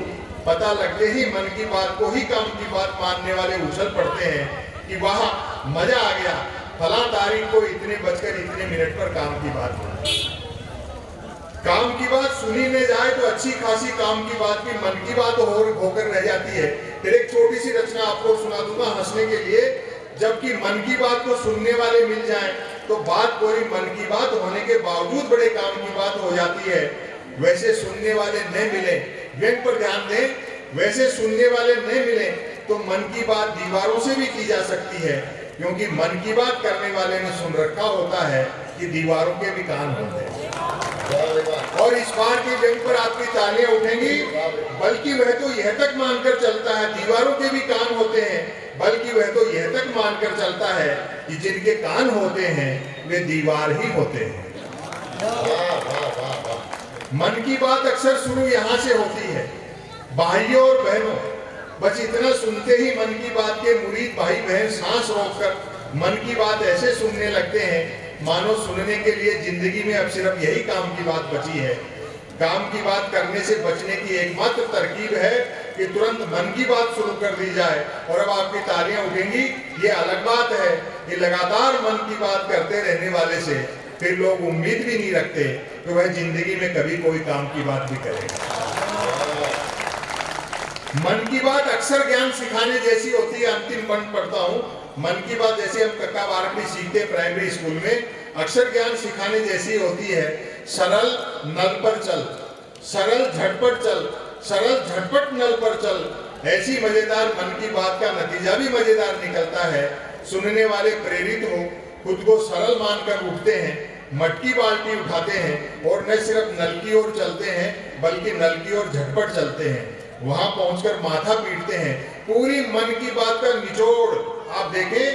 पता लगते ही मन की बात को ही काम की बात मानने वाले उछल पड़ते हैं कि वाह मजा आ गया, फला तारीख को इतने बजकर इतने मिनट पर काम की बात होगी। काम की बात सुनी न जाए तो अच्छी खासी काम की बात भी मन की बात होकर रह जाती है। फिर एक छोटी सी रचना आपको सुना दूंगा हंसने के लिए। जबकि मन की बात को सुनने वाले मिल जाएं तो बात पूरी मन की बात होने के बावजूद बड़े काम की बात हो जाती है। वैसे सुनने वाले न मिले, व्यंग पर ध्यान दें, वैसे सुनने वाले न मिले तो मन की बात दीवारों से भी की जा सकती है, क्योंकि मन की बात करने वाले ने सुन रखा होता है कि दीवारों के भी कान होते हैं। और इस बार के व्यंग पर आपकी तालियां उठेंगी, बल्कि वह तो यह तक मानकर चलता है दीवारों के भी कान होते हैं, बल्कि वह तो यह तक मानकर चलता है कि जिनके कान होते हैं वे दीवार ही होते हैं। मन की बात अक्सर शुरू यहाँ से होती है। भाइयों और बहनों, बस इतना सुनते ही मन की बात के मुरीद भाई बहन सांस रोककर मन की बात ऐसे सुनने लगते हैं मानो सुनने के लिए जिंदगी में अब सिर्फ यही काम की बात बची है। काम की बात करने से बचने की एकमात्र तरकीब है कि तुरंत मन की बात शुरू कर दी जाए। और अब आपकी तालियां उठेंगी। ये अलग बात है कि लगातार मन की बात करते रहने वाले से फिर लोग उम्मीद भी नहीं रखते कि वह जिंदगी में कभी कोई काम की बात भी करेगा। मन की बात अक्सर ज्ञान सिखाने जैसी होती है। अंतिम पंक्ति पढ़ता हूँ। मन की बात जैसे हम कक्का बारहवीं सीखते प्राइमरी स्कूल में, अक्सर ज्ञान सिखाने जैसी होती है। सरल नल पर चल, सरल झटपट चल, सरल झटपट नल पर चल। ऐसी मजेदार मन की बात का नतीजा भी मजेदार निकलता है। सुनने वाले प्रेरित हो, खुद को सरल मानकर उठते हैं, मटकी बाल्टी उठाते हैं और न सिर्फ नल की ओर चलते हैं बल्कि नल की ओर झटपट चलते हैं। वहां पहुंचकर माथा पीटते हैं। पूरी मन की बात का निचोड़ आप देखें,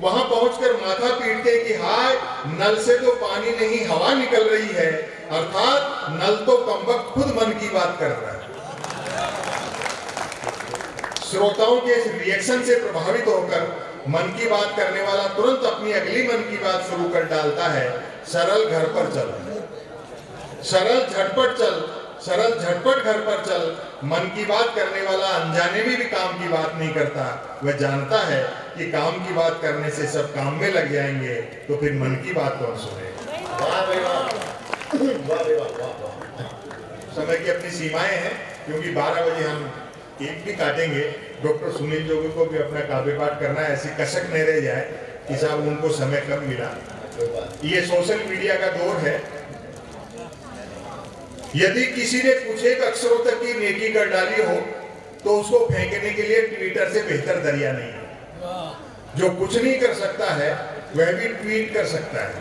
वहां पहुंचकर माथा पीटते हैं कि हाय, नल से तो पानी नहीं हवा निकल रही है, अर्थात नल तो कमबख्त खुद मन की बात कर रहा है। श्रोताओं के इस रिएक्शन से प्रभावित होकर मन की बात करने वाला तुरंत अपनी अगली मन की बात शुरू कर डालता है। सरल घर पर चल, सरल झटपट चल, सरल झटपट घर पर चल। मन की बात करने वाला अनजाने में भी काम की बात नहीं करता। वह जानता है कि काम की बात करने से सब काम में लग जाएंगे, तो फिर मन की बात कौन सुनेगा। समय की अपनी सीमाएं हैं, क्योंकि 12 बजे हम केक भी काटेंगे। डॉक्टर सुनील जोगी को भी अपना काव्य पाठ करना है, ऐसी कसक नहीं रह जाए कि साहब उनको समय कम मिला। ये सोशल मीडिया का दौर है। यदि किसी ने कुछ एक अक्षरों तक की नेकी कर डाली हो तो उसको फेंकने के लिए ट्विटर से बेहतर दरिया नहीं है। जो कुछ नहीं कर सकता है वह भी ट्वीट कर सकता है,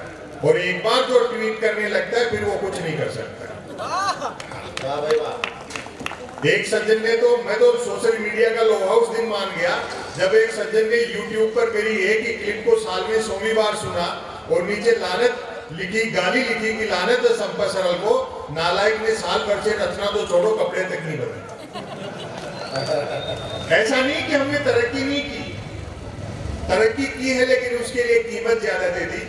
और एक बार जो ट्वीट करने लगता है फिर वो कुछ नहीं कर सकता। एक सज्जन ने तो, मैं तो सोशल मीडिया का लो हाउस दिन मान गया जब एक सज्जन ने यूट्यूब पर मेरी एक ही क्लिप को साल में 100वीं बार सुना और नीचे लानत लिखी, गाली लिखी कि लानत संपत सरल को, नालायक ने साल भर से रचना तो छोड़ो कपड़े तक नहीं बदले। ऐसा नहीं कि हमने तरक्की नहीं की, तरक्की की है लेकिन उसके लिए कीमत ज्यादा दे दी।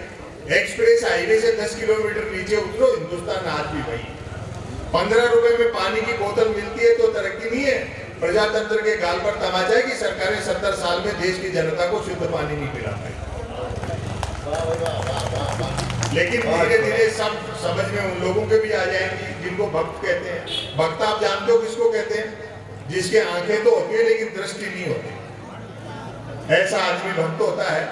एक्सप्रेस हाईवे से 10 किलोमीटर नीचे उतरो, हिंदुस्तान आज भी वही। 15 रुपए में पानी की बोतल मिलती है तो तरक्की नहीं है। प्रजातंत्र के गाल पर तमाचा है कि सरकारें 70 साल में देश की जनता को शुद्ध पानी नहीं पिला पाई। लेकिन धीरे धीरे सब समझ में उन लोगों के भी आ जाएंगी जिनको भक्त कहते हैं। भक्त आप जानते हो किसको कहते हैं? जिसके आंखें तो होती है लेकिन दृष्टि नहीं होती। ऐसा आदमी भक्त होता है।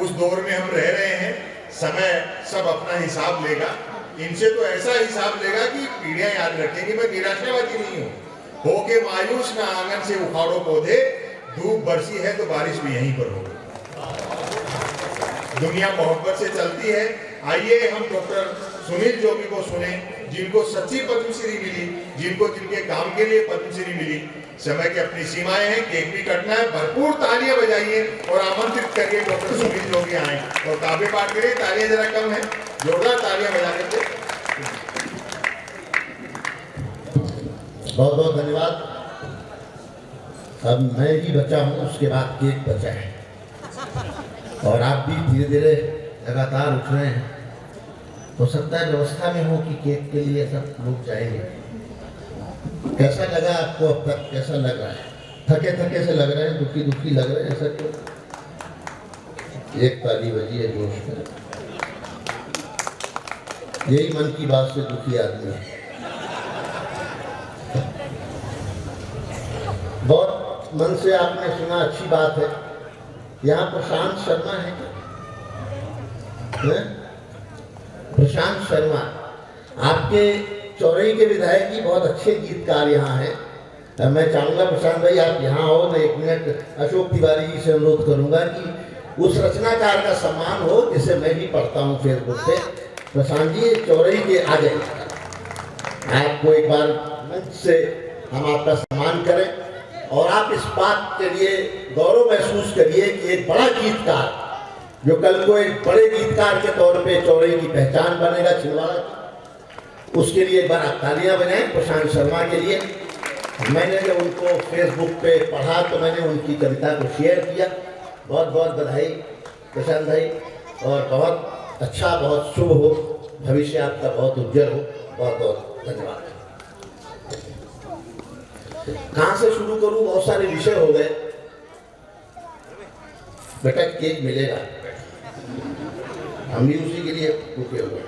उस दौर में हम रह रहे हैं। समय सब अपना हिसाब लेगा। इनसे तो ऐसा हिसाब लेगा कि पीढ़ियां याद रखेंगी। मैं निराशावादी नहीं हूँ। हो के मायूस ना आंगन से उखाड़ो पौधे, धूप बरसी है तो बारिश भी यहीं पर होगी। दुनिया मोहब्बत से चलती है। आइए हम डॉक्टर सुनील जोगी को सुने, जिनको सच्ची पद्मश्री मिली, जिनको जिनके काम के लिए पद्मश्री मिली। समय की अपनी सीमाएं हैं, केक भी कटना है। भरपूर तालियां बजाइए और आमंत्रित करिए डॉक्टर सुनील जोगी आए और काव्य पाठ करिए। तालियां जरा कम है, जोरदार तालियां बजा करके। बहुत बहुत धन्यवाद। अब मैं ही बचा हूँ, उसके बाद केक बचा है और आप भी धीरे धीरे लगातार उठ रहे हैं। हो सकता है व्यवस्था में हो कि केक के लिए सब लोग जाएंगे। कैसा लगा आपको अब तक? कैसा लग रहा है? थके थके से लग रहे हैं, दुखी दुखी लग रहे हैं? ऐसा क्यों? एक ताली बजी है जोश में। यही मन की बात से दुखी आदमी है। बहुत मन से आपने सुना, अच्छी बात है। यहाँ प्रशांत शर्मा है क्या? प्रशांत शर्मा आपके चौरई के विधायक जी, बहुत अच्छे गीतकार यहाँ हैं। मैं चाहूँगा प्रशांत भाई आप यहाँ आओ, मैं 1 मिनट अशोक तिवारी जी से अनुरोध करूँगा कि उस रचनाकार का सम्मान हो जिसे मैं भी पढ़ता हूँ फेसबुक पे। प्रशांत जी चौरई के आ जाइए, आपको एक बार मंच से हम आपका सम्मान करें और आप इस बात के लिए गौरव महसूस करिए कि एक बड़ा गीतकार जो कल को एक बड़े गीतकार के तौर पे चौरई की पहचान बनेगा छिंदवाड़ा की, उसके लिए एक बार आप तालियां बजाएं प्रशांत शर्मा के लिए। मैंने जब उनको फेसबुक पे पढ़ा तो मैंने उनकी कविता को शेयर किया। बहुत बहुत बधाई प्रशांत भाई, और बहुत अच्छा, बहुत शुभ हो, भविष्य आपका बहुत उज्जवल हो। बहुत बहुत धन्यवाद। कहाँ से शुरू करूं? बहुत सारे विषय हो गए। बेटा केक मिलेगा, हम भी उसी के लिए रुके हुए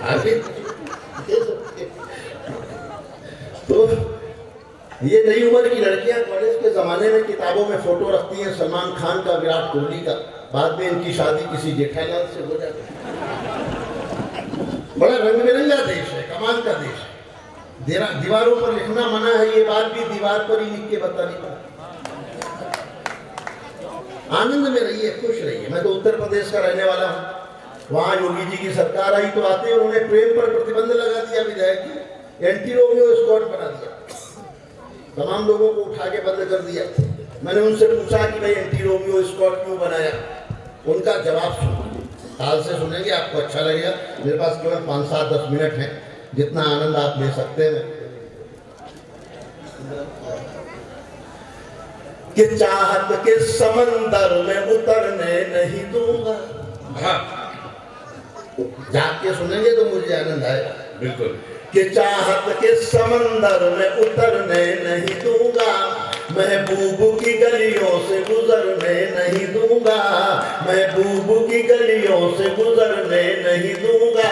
आगे। तो ये नई उम्र की लड़कियां कॉलेज के जमाने में किताबों में फोटो रखती हैं सलमान खान का, विराट कोहली का, बाद में इनकी शादी किसी जेठालाल से हो जाती है। बड़ा रंग बिरंगा देश है, कमाल का देश है। दीवारों पर लिखना मना है, ये बात भी दीवार पर ही लिख के बतानी पड़ा। आनंद में रहिए, खुश रहिए। मैं तो उत्तर प्रदेश का रहने वाला हूँ। वहाँ योगी जी की सरकार आई तो आते उन्होंने प्रेम पर प्रतिबंध लगा दिया, विधायक जी एंटी रोमियो स्क्वाड बना दिया, तमाम लोगों को उठा के बंद कर दिया। मैंने उनसे पूछा कि भाई एंटी रोमियो स्क्वाड क्यों बनाया? उनका जवाब सुनो, हाल से सुनेंगे, आपको अच्छा लगेगा। मेरे पास केवल 5, 7, 10 मिनट है, जितना आनंद आप ले सकते हैं। कि चाहत के समंदर में उतरने नहीं दूंगा। जाके सुनेंगे तो मुझे आनंद आएगा। बिल्कुल। कि चाहत के समंदर में उतरने नहीं दूंगा, महबूब की गलियों से गुजरने नहीं दूंगा, महबूब की गलियों से गुजरने नहीं दूंगा।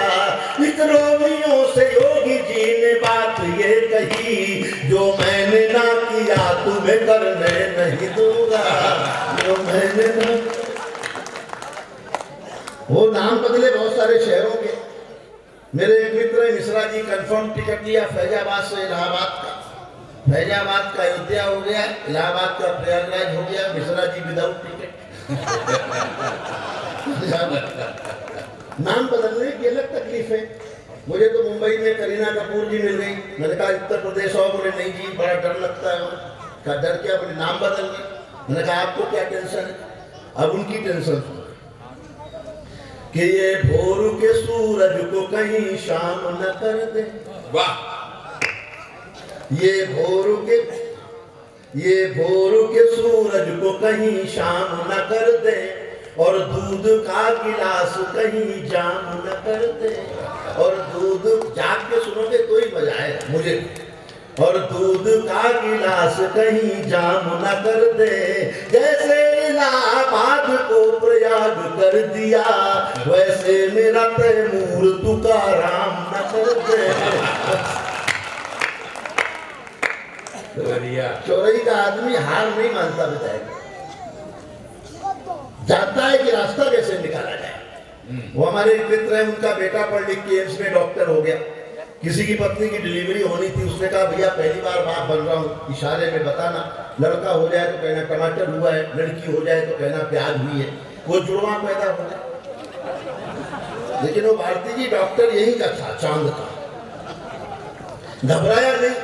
इस रोमियों से योगी जी ने बात ये कही, जो मैंने ना किया तुम्हें करने नहीं दूंगा, जो मैंने ना। वो नाम बदले बहुत सारे शहरों के। मेरे एक मित्र है मिश्रा जी, कंफर्म टिकट लिया फैजाबाद से इलाहाबाद का, फैजाबाद का अयोध्या हो गया, इलाहाबाद का प्रयागराज हो गया, मिश्रा जी विदाउट टिकट। नाम बदलने की अलग तकलीफ है। मुझे तो मुंबई में करीना कपूर जी मिल गई, मैंने कहा उत्तर प्रदेश आओ, बोले नहीं जी बड़ा डर लगता है। कहा डर क्या? बोले नाम बदल गए। मैंने कहा आपको क्या टेंशन है? अब उनकी टेंशन कि ये भोर के सूरज को कहीं शाम न कर दे। वाह। ये भोर के सूरज को कहीं शाम न कर दे, और दूध का गिलास कहीं जाम न कर दे। और दूध जाग के सुनोगे तो ही मजा आएगा मुझे। और दूध का गिलास कहीं जाम न कर दे, जैसे इलाहाबाद को प्रयाग कर दिया, वैसे मेरा तैमूर तुकाराम न कर दे। चौरई का आदमी हार नहीं मानता, विधायक जानता है कि रास्ता कैसे निकाला जाए। वो हमारे एक मित्र है, उनका बेटा पढ़ लिख के एम्स में डॉक्टर हो गया। किसी की पत्नी की डिलीवरी होनी थी, उसने कहा भैया पहली बार बाप बन रहा हूँ, इशारे में बताना। लड़का हो जाए तो कहना टमाटर हुआ है, लड़की हो जाए तो कहना प्याज हुई है, वो जुड़वा पैदा हो जाए। लेकिन वो भारती जी डॉक्टर यही का था, चांद का। घबराया नहीं,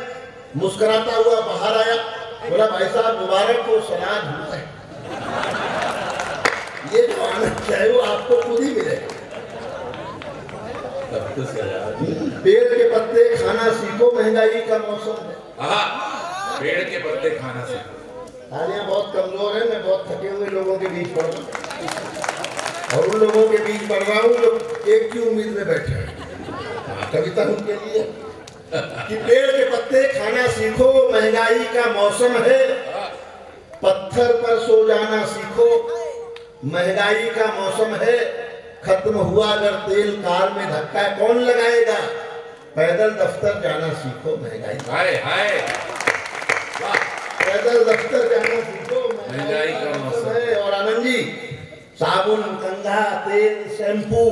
मुस्कुराता हुआ बाहर आया, बोला भाई साहब मुबारक हो, सलाद हुआ है। ये जो आनंद चाहे वो आपको खुद ही मिलेगा। पेड़ के पत्ते खाना सीखो, महंगाई का मौसम है। पेड़ के पत्ते खाना सीखो। तालियां बहुत कमजोर है, मैं बहुत थके हुए लोगों के बीच पढ़ रहा हूँ, और उन लोगों के बीच पढ़ रहा हूँ जो एक की उम्मीद में बैठे हैं। कविता उनके लिए कि पेड़ के पत्ते खाना सीखो, महंगाई का मौसम है, पत्थर पर सो जाना सीखो, महंगाई का मौसम है, खत्म हुआ अगर तेल, कार में धक्का कौन लगाएगा, पैदल दफ्तर जाना सीखो, महंगाई। हाय हाय। पैदल दफ्तर जाना सीखो। महंगाई का मौसम है। और आनंद जी, साबुन, कंघा, तेल, शैम्पू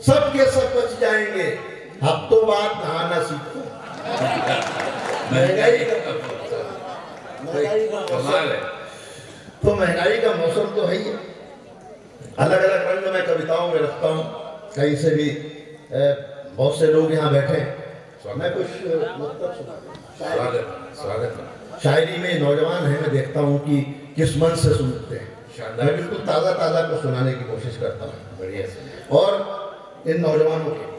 सब के सब बच जाएंगे। हफ्तों बाद नहाना सीखो। महंगाई का कमाल है। तो महंगाई का मौसम तो है ही है। अलग अलग रंग में कविताओं में रखता हूँ, कहीं से भी बहुत से लोग यहाँ बैठे हैं। मैं कुछ स्वागत। शायरी में नौजवान है, मैं देखता हूँ कि किस मन से सुनते हैं। मैं बिल्कुल ताज़ा ताज़ा को सुनाने की कोशिश करता हूँ। बढ़िया। और इन नौजवानों के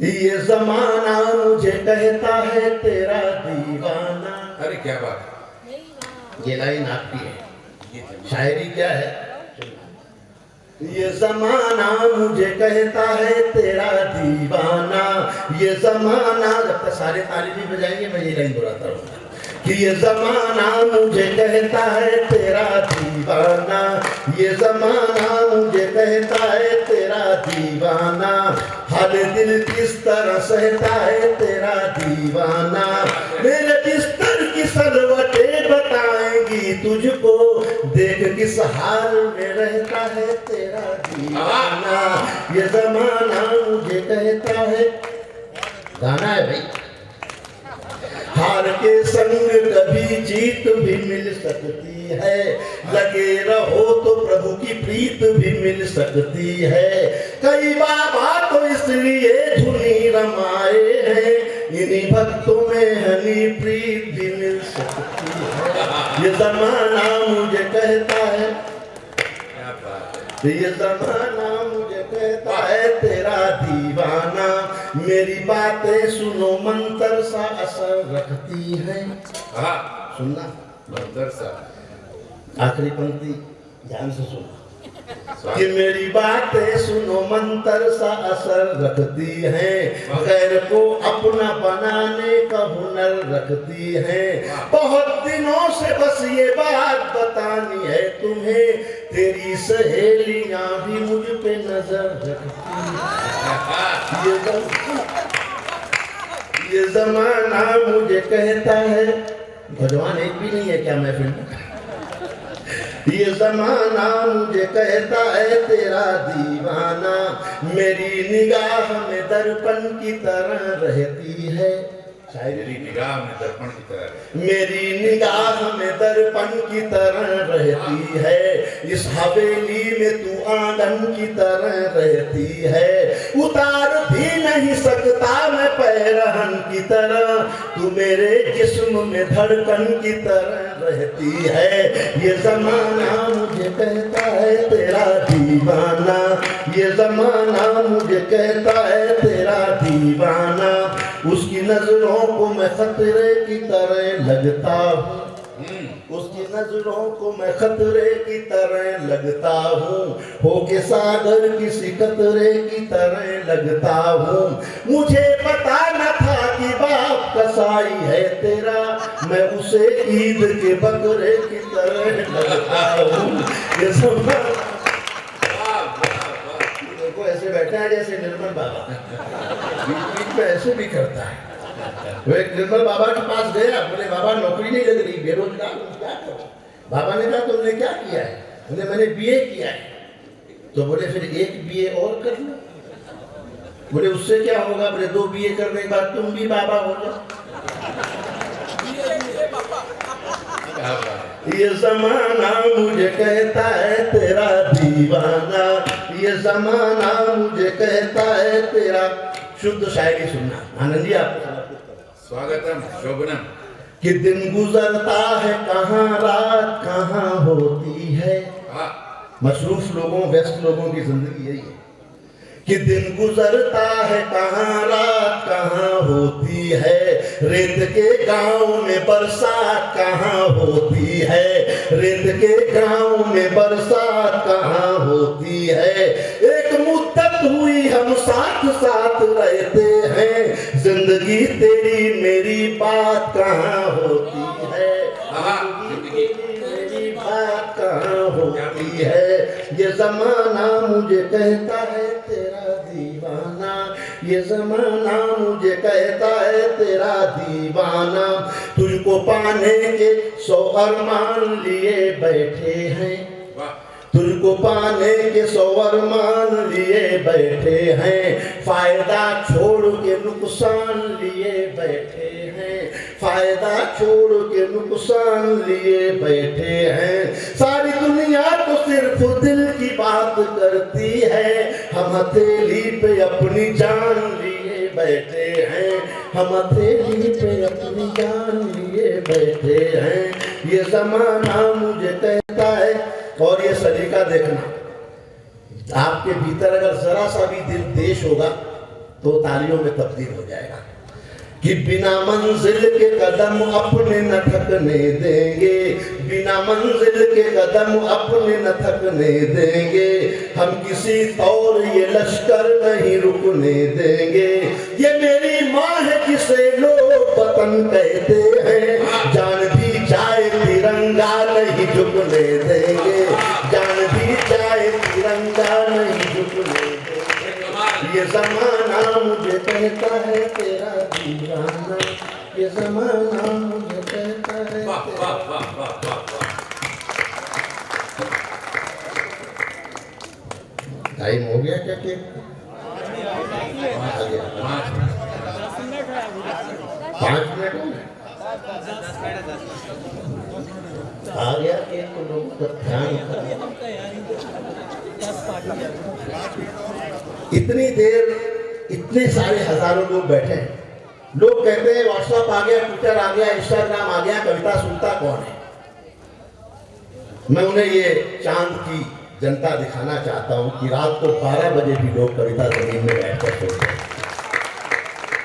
ये ज़माना मुझे कहता है तेरा दीवाना। अरे क्या बात है, ये लाइन आपकी है। शायरी क्या है? ये ज़माना मुझे कहता है तेरा दीवाना, ये ज़माना। जब तक सारे ताली भी बजाएंगे मैं ये लाइन दोहराता रहूँगा कि ये ज़माना मुझे कहता है तेरा दीवाना, ये ज़माना मुझे कहता है तेरा दीवाना, हाल दिल किस तरह सहता है तेरा दीवाना, मेरे बिस्तर की सलवटें बताएंगी तुझको, देख किस हाल में रहता है तेरा दीवाना, ये ज़माना मुझे कहता है। गाना है भाई। हार के संग कभी जीत भी मिल सकती है, लगे रहो तो प्रभु की प्रीत भी मिल सकती है, कई बाबा तो इसलिए धुनी रमाए हैं, इन्हीं भक्तों में हनी प्रीत भी मिल सकती है, ये जमाना मुझे कहता है, ये जमाना मुझे कहता है तेरा दीवाना, मेरी बातें सुनो मंत्र सा असर रखती है। सुनना मंत्र सा। आखिरी पंक्ति ध्यान से सुनो कि मेरी बातें सुनो मंत्र सा असर रखती है, गैर को अपना बनाने का हुनर रखती है, बहुत दिनों से बस ये बात बतानी है तुम्हें, तेरी सहेलियां भी मुझ पे नजर रखती हैं, ये जमाना मुझे कहता है। भगवान एक भी नहीं है क्या महफिल में? ये जमाना मुझे कहता है तेरा दीवाना, मेरी निगाह में दर्पण की तरह रहती है, मेरी निगाह में दर्पण की तरह, मेरी निगाह में दर्पण की तरह रहती है, इस हवेली में तू आंगन की तरह रहती है, उतार भी नहीं सकता मैं पैरहन की तरह, तू मेरे जिस्म में धड़कन की तरह रहती है, ये जमाना मुझे कहता है तेरा दीवाना, ये जमाना मुझे कहता है तेरा दीवाना, उसकी नजरों को मैं खतरे की तरह लगता हूँ, उसकी नजरों को मैं खतरे की तरह लगता हूँ, होके सागर किसी खतरे की तरह लगता हूँ, मुझे पता न था कि बाप कसाई है तेरा, मैं उसे ईद के बकरे की तरह लगता हूँ, ये सब देखो ऐसे बैठा है जैसे निर्मल बाबा, बीच में ऐसे भी करता है। वो एक निर्मल बाबा के पास गया, बोले बाबा नौकरी नहीं लग रही, बेरोजगार हूं, क्या करूं? बाबा ने कहा तुमने क्या किया है? बोले मैंने बीए किया है। तो बोले फिर एक बीए और कर लो। बोले उससे क्या होगा? बोले 2 बीए करने के बाद तुम भी बाबा हो जाओ। ये जमाना मुझे कहता है तेरा दीवाना, ये जमाना मुझे कहता है तेरा। शुद्ध शायरी सुनना आनंद जी, आपको स्वागतम शोभनम। कि दिन गुजरता है कहाँ रात कहाँ होती है, मसरूफ लोगों व्यस्त लोगों की जिंदगी यही है कि दिन गुजरता है कहाँ रात कहाँ होती है, रेत के गांव में बरसात कहाँ होती है, रेत के गांव में बरसात कहाँ होती है, एक मुद्दत हुई हम साथ साथ रहते हैं, जिंदगी तेरी मेरी बात कहाँ होती है, मेरी बात कहाँ होती है, ये जमाना मुझे कहता है तेरा दीवाना, ये जमाना मुझे कहता है तेरा दीवाना, तुझ तुझको पाने के 100 अरमान लिए बैठे हैं, तुझको पाने के 100 अरमान लिए बैठे हैं, फायदा छोड़ के नुकसान लिए बैठे हैं, फायदा छोड़ के नुकसान लिए बैठे हैं। सारी दुनिया तो सिर्फ दिल की बात करती है, हम हथेली पे अपनी जान लिए बैठे हैं, हम हथेली पे अपनी जान लिए बैठे हैं। ये जमाना मुझे कहता है, और ये सलीका देखना, आपके भीतर अगर जरा सा भी दिल देश होगा तो तालियों में तब्दील हो जाएगा कि बिना मंजिल के कदम अपने न थकने देंगे, बिना मंजिल के कदम अपने न थकने देंगे, हम किसी तौर ये लश्कर नहीं रुकने देंगे। ये मेरी माँ है जिसे लोग वतन कहते हैं, जान भी जाए तिरंगा नहीं झुकने देंगे, जान भी जाए तिरंगा नहीं झुकने देंगे। ये जमाना मुझे कहता है तेरा दीवाना, ये जमाना मुझे कहता है। टाइम हो गया क्या? केक 5 मिनट हो गए, आ गया केक तो लोगों का ध्यान। इतनी देर इतने सारे हजारों लोग बैठे हैं, लोग कहते हैं व्हाट्सएप आ गया, ट्विटर आ गया, इंस्टाग्राम आ गया, कविता सुनता कौन है? मैं उन्हें ये चांद की जनता दिखाना चाहता हूं कि रात को 12 बजे भी लोग कविता जमीन में बैठकर सुनते हैं।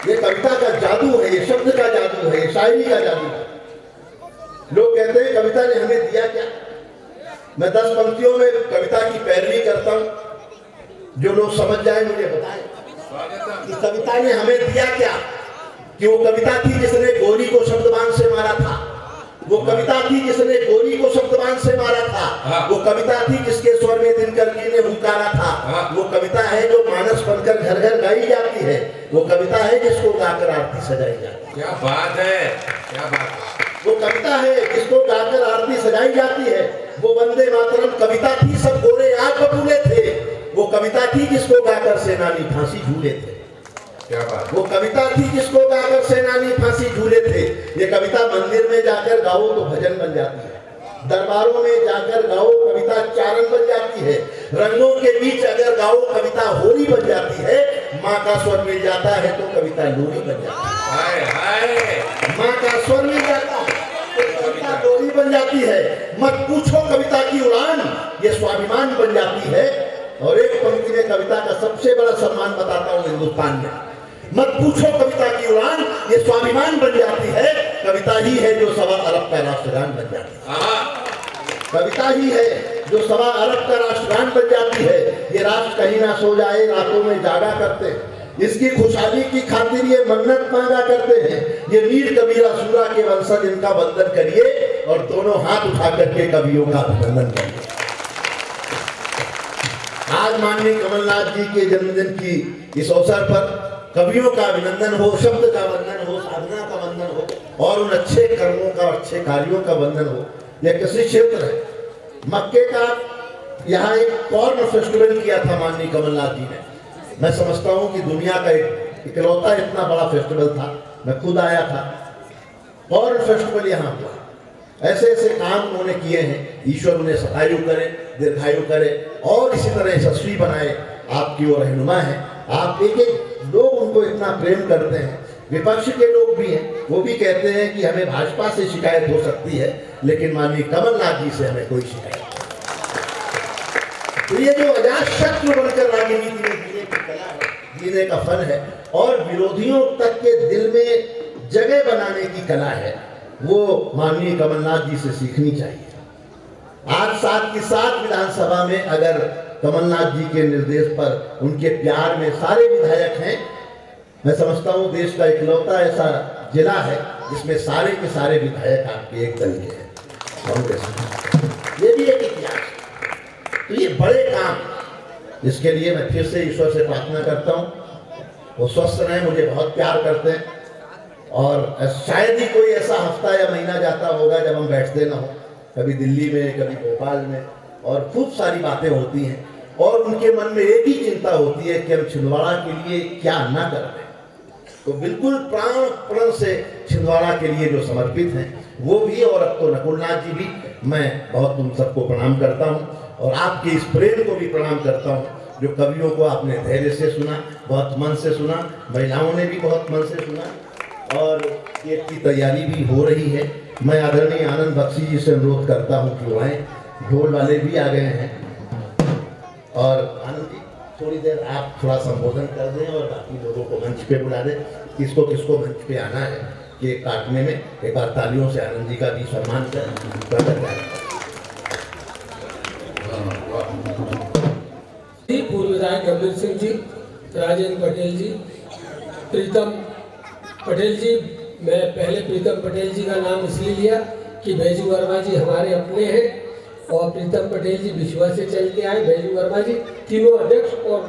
ये कविता का जादू है, ये शब्द का जादू है, ये शायरी का जादू है। लोग कहते हैं कविता ने हमें दिया क्या? मैं 10 पंक्तियों में कविता की पैरवी करता हूं, जो लोग समझ जाए मुझे बताएं कि कविता ने हमें दिया क्या। कि वो कविता थी जिसने गोरी को शब्दबान से मारा था, वो कविता थी जिसने गोरी को शब्दबान से मारा था, वो कविता थी जिसके स्वर में दिनकर जी ने हुंकारा था, वो कविता है जो मानस बनकर घर घर गाई जाती है, वो कविता है जिसको गाकर आरती सजाई जाती है। क्या बात है, क्या बात है। वो कविता है जिसको गाकर आरती सजाई जाती है। वो वंदे मातरम कविता थी, सब गोरे आग बबूले थे, वो कविता थी जिसको गाकर सेनानी फांसी झूले थे। क्या बात। वो कविता थी जिसको गाकर सेनानी फांसी झूले थे। ये कविता मंदिर में जाकर गाओ तो भजन बन जाती है, दरबारों में जाकर गाओ कविता चारण बन जाती है, रंगों के बीच अगर गाओ कविता होली बन जाती है, माँ का स्वर मिल जाता है तो कविता लोरी बन जाती है। हाय हाय, माँ का स्वर मिल जाता है तो कविता लोरी बन जाती है। मत पूछो कविता की उड़ान, ये स्वाभिमान बन जाती है। और एक पंक्ति में कविता का सबसे बड़ा सम्मान बताता हूँ हिंदुस्तान में, मत पूछो कविता की उड़ान, ये स्वाभिमान बन जाती है। कविता ही है जो 1.25 अरब का राष्ट्रगान बन जाती है, कविता ही है जो 1.25 अरब का राष्ट्रगान बन जाती है। ये राष्ट्र कहीं ना सो जाए, रातों में जागा करते हैं, इसकी खुशहाली की खातिर ये मन्नत मांगा करते हैं। ये मीर कबीरा सूरा के वंशज, इनका वंदन करिए और दोनों हाथ उठा करके कवियों का अभिनंदन करिए। आज माननीय कमलनाथ जी के जन्मदिन की इस अवसर पर कवियों का अभिनंदन हो, शब्द का वंदन हो, साधना का वंदन हो और उन अच्छे कर्मों का, अच्छे कार्यों का वंदन हो। यह किसी क्षेत्र है, मक्के का यहाँ एक कॉर्न फेस्टिवल किया था माननीय कमलनाथ जी ने। मैं समझता हूँ कि दुनिया का एक इकलौता इतना बड़ा फेस्टिवल था, मैं खुद आया था। कॉर्न फेस्टिवल यहाँ हुआ, ऐसे ऐसे काम उन्होंने किए हैं। ईश्वर उन्हें सतायु करे, दीर्घायु करे और इसी तरह यशस्वी बनाए। आपकी वो रहनुमा है, आप एक एक लोग उनको इतना प्रेम करते हैं। विपक्ष के लोग भी हैं, वो भी कहते हैं कि हमें भाजपा से शिकायत हो सकती है, लेकिन माननीय कमलनाथ जी से हमें कोई शिकायत नहीं। तो ये जो अजात शत्रु बनकर राजनीति में जीने की कला है, जीने का फन है और विरोधियों तक के दिल में जगह बनाने की कला है, वो माननीय कमलनाथ जी से सीखनी चाहिए। आज 7 की 7 विधानसभा में अगर कमलनाथ जी के निर्देश पर, उनके प्यार में सारे विधायक हैं, मैं समझता हूँ देश का इकलौता ऐसा जिला है जिसमें सारे के सारे विधायक आपके एक दल के हैं, कांग्रेस। ये भी एक इतिहास है। तो ये बड़े काम, इसके लिए मैं फिर से ईश्वर से प्रार्थना करता हूँ वो स्वस्थ रहें, मुझे बहुत प्यार करते हैं और शायद ही कोई ऐसा हफ्ता या महीना जाता होगा जब हम बैठते ना हो, कभी दिल्ली में, कभी भोपाल में, और खूब सारी बातें होती हैं और उनके मन में एक ही चिंता होती है कि हम छिंदवाड़ा के लिए क्या ना कर रहे। तो बिल्कुल प्राण प्रण से छिंदवाड़ा के लिए जो समर्पित हैं वो भी, और अब तो नकुलनाथ जी भी, मैं बहुत तुम सबको प्रणाम करता हूँ और आपके इस प्रेम को भी प्रणाम करता हूँ जो कवियों को आपने धैर्य से सुना, बहुत मन से सुना, महिलाओं ने भी बहुत मन से सुना और केक की तैयारी भी हो रही है। मैं आदरणीय आनंद बख्शी जी से अनुरोध करता हूँ कि वो आए, ढोल वाले भी आ गए हैं। और आनंद जी थोड़ी देर आप थोड़ा संबोधन कर दें और बाकी लोगों को मंच पे बुला दें, किसको किसको मंच पे आना है केक काटने में। एक बार तालियों से आनंद जी का भी सम्मान करें। पूर्व विधायक गंभीर सिंह जी, राजेंद्र पटेल जी, प्रीतम पटेल जी। मैं पहले प्रीतम पटेल जी का नाम इसलिए लिया कि बैजू वर्मा जी हमारे अपने हैं और प्रीतम पटेल जी विश्वा से चल के आए। बैजू वर्मा जी तीनों अध्यक्ष और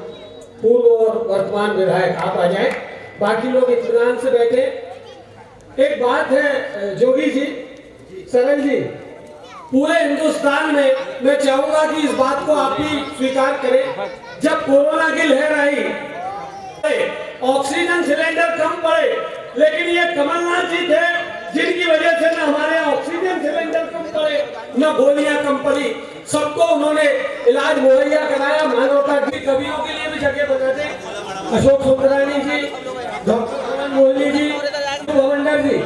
पूर्व और वर्तमान विधायक आप आ जाए, बाकी लोग इत्मीनान से बैठे। एक बात है जोगी जी, सरल जी, पूरे हिंदुस्तान में मैं चाहूंगा कि इस बात को आप भी स्वीकार करें, जब कोरोना की लहर आई ऑक्सीजन सिलेंडर कम पड़े, लेकिन ये कमलनाथ जी थे जिनकी वजह से न हमारे ऑक्सीजन सिलेंडर कम पड़े न गोलियां कम पड़ी। सबको उन्होंने इलाज मुहैया कराया। मानवता की कवियों के लिए भी जगह बना दे। अशोक सुंदरानी जी, डॉक्टर मोहली जी, भवंडर जी।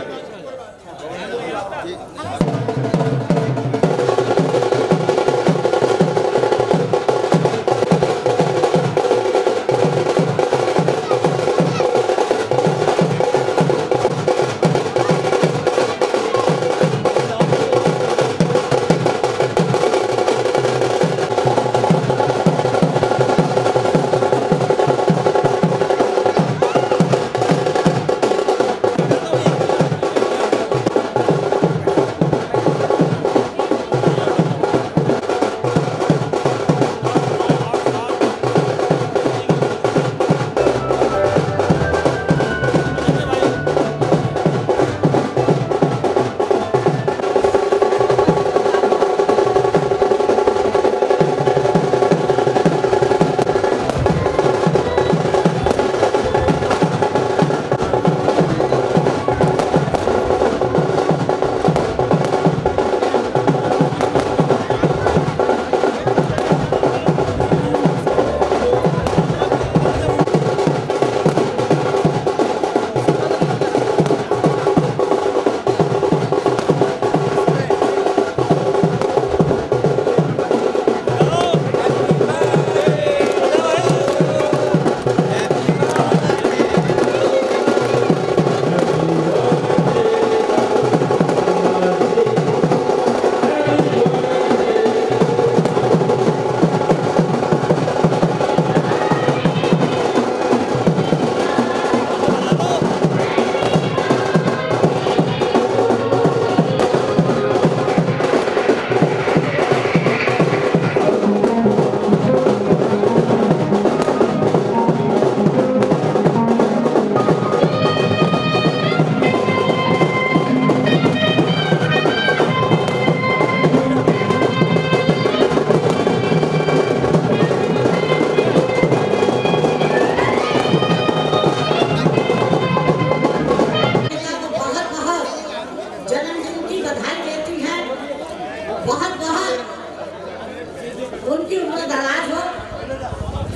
उनकी उम्र दराज हो।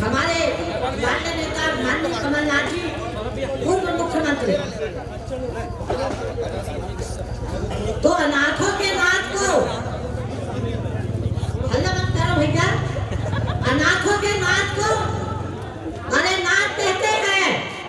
हमारे माननीय नेता माननीय कमलनाथ जी पूर्व मुख्यमंत्री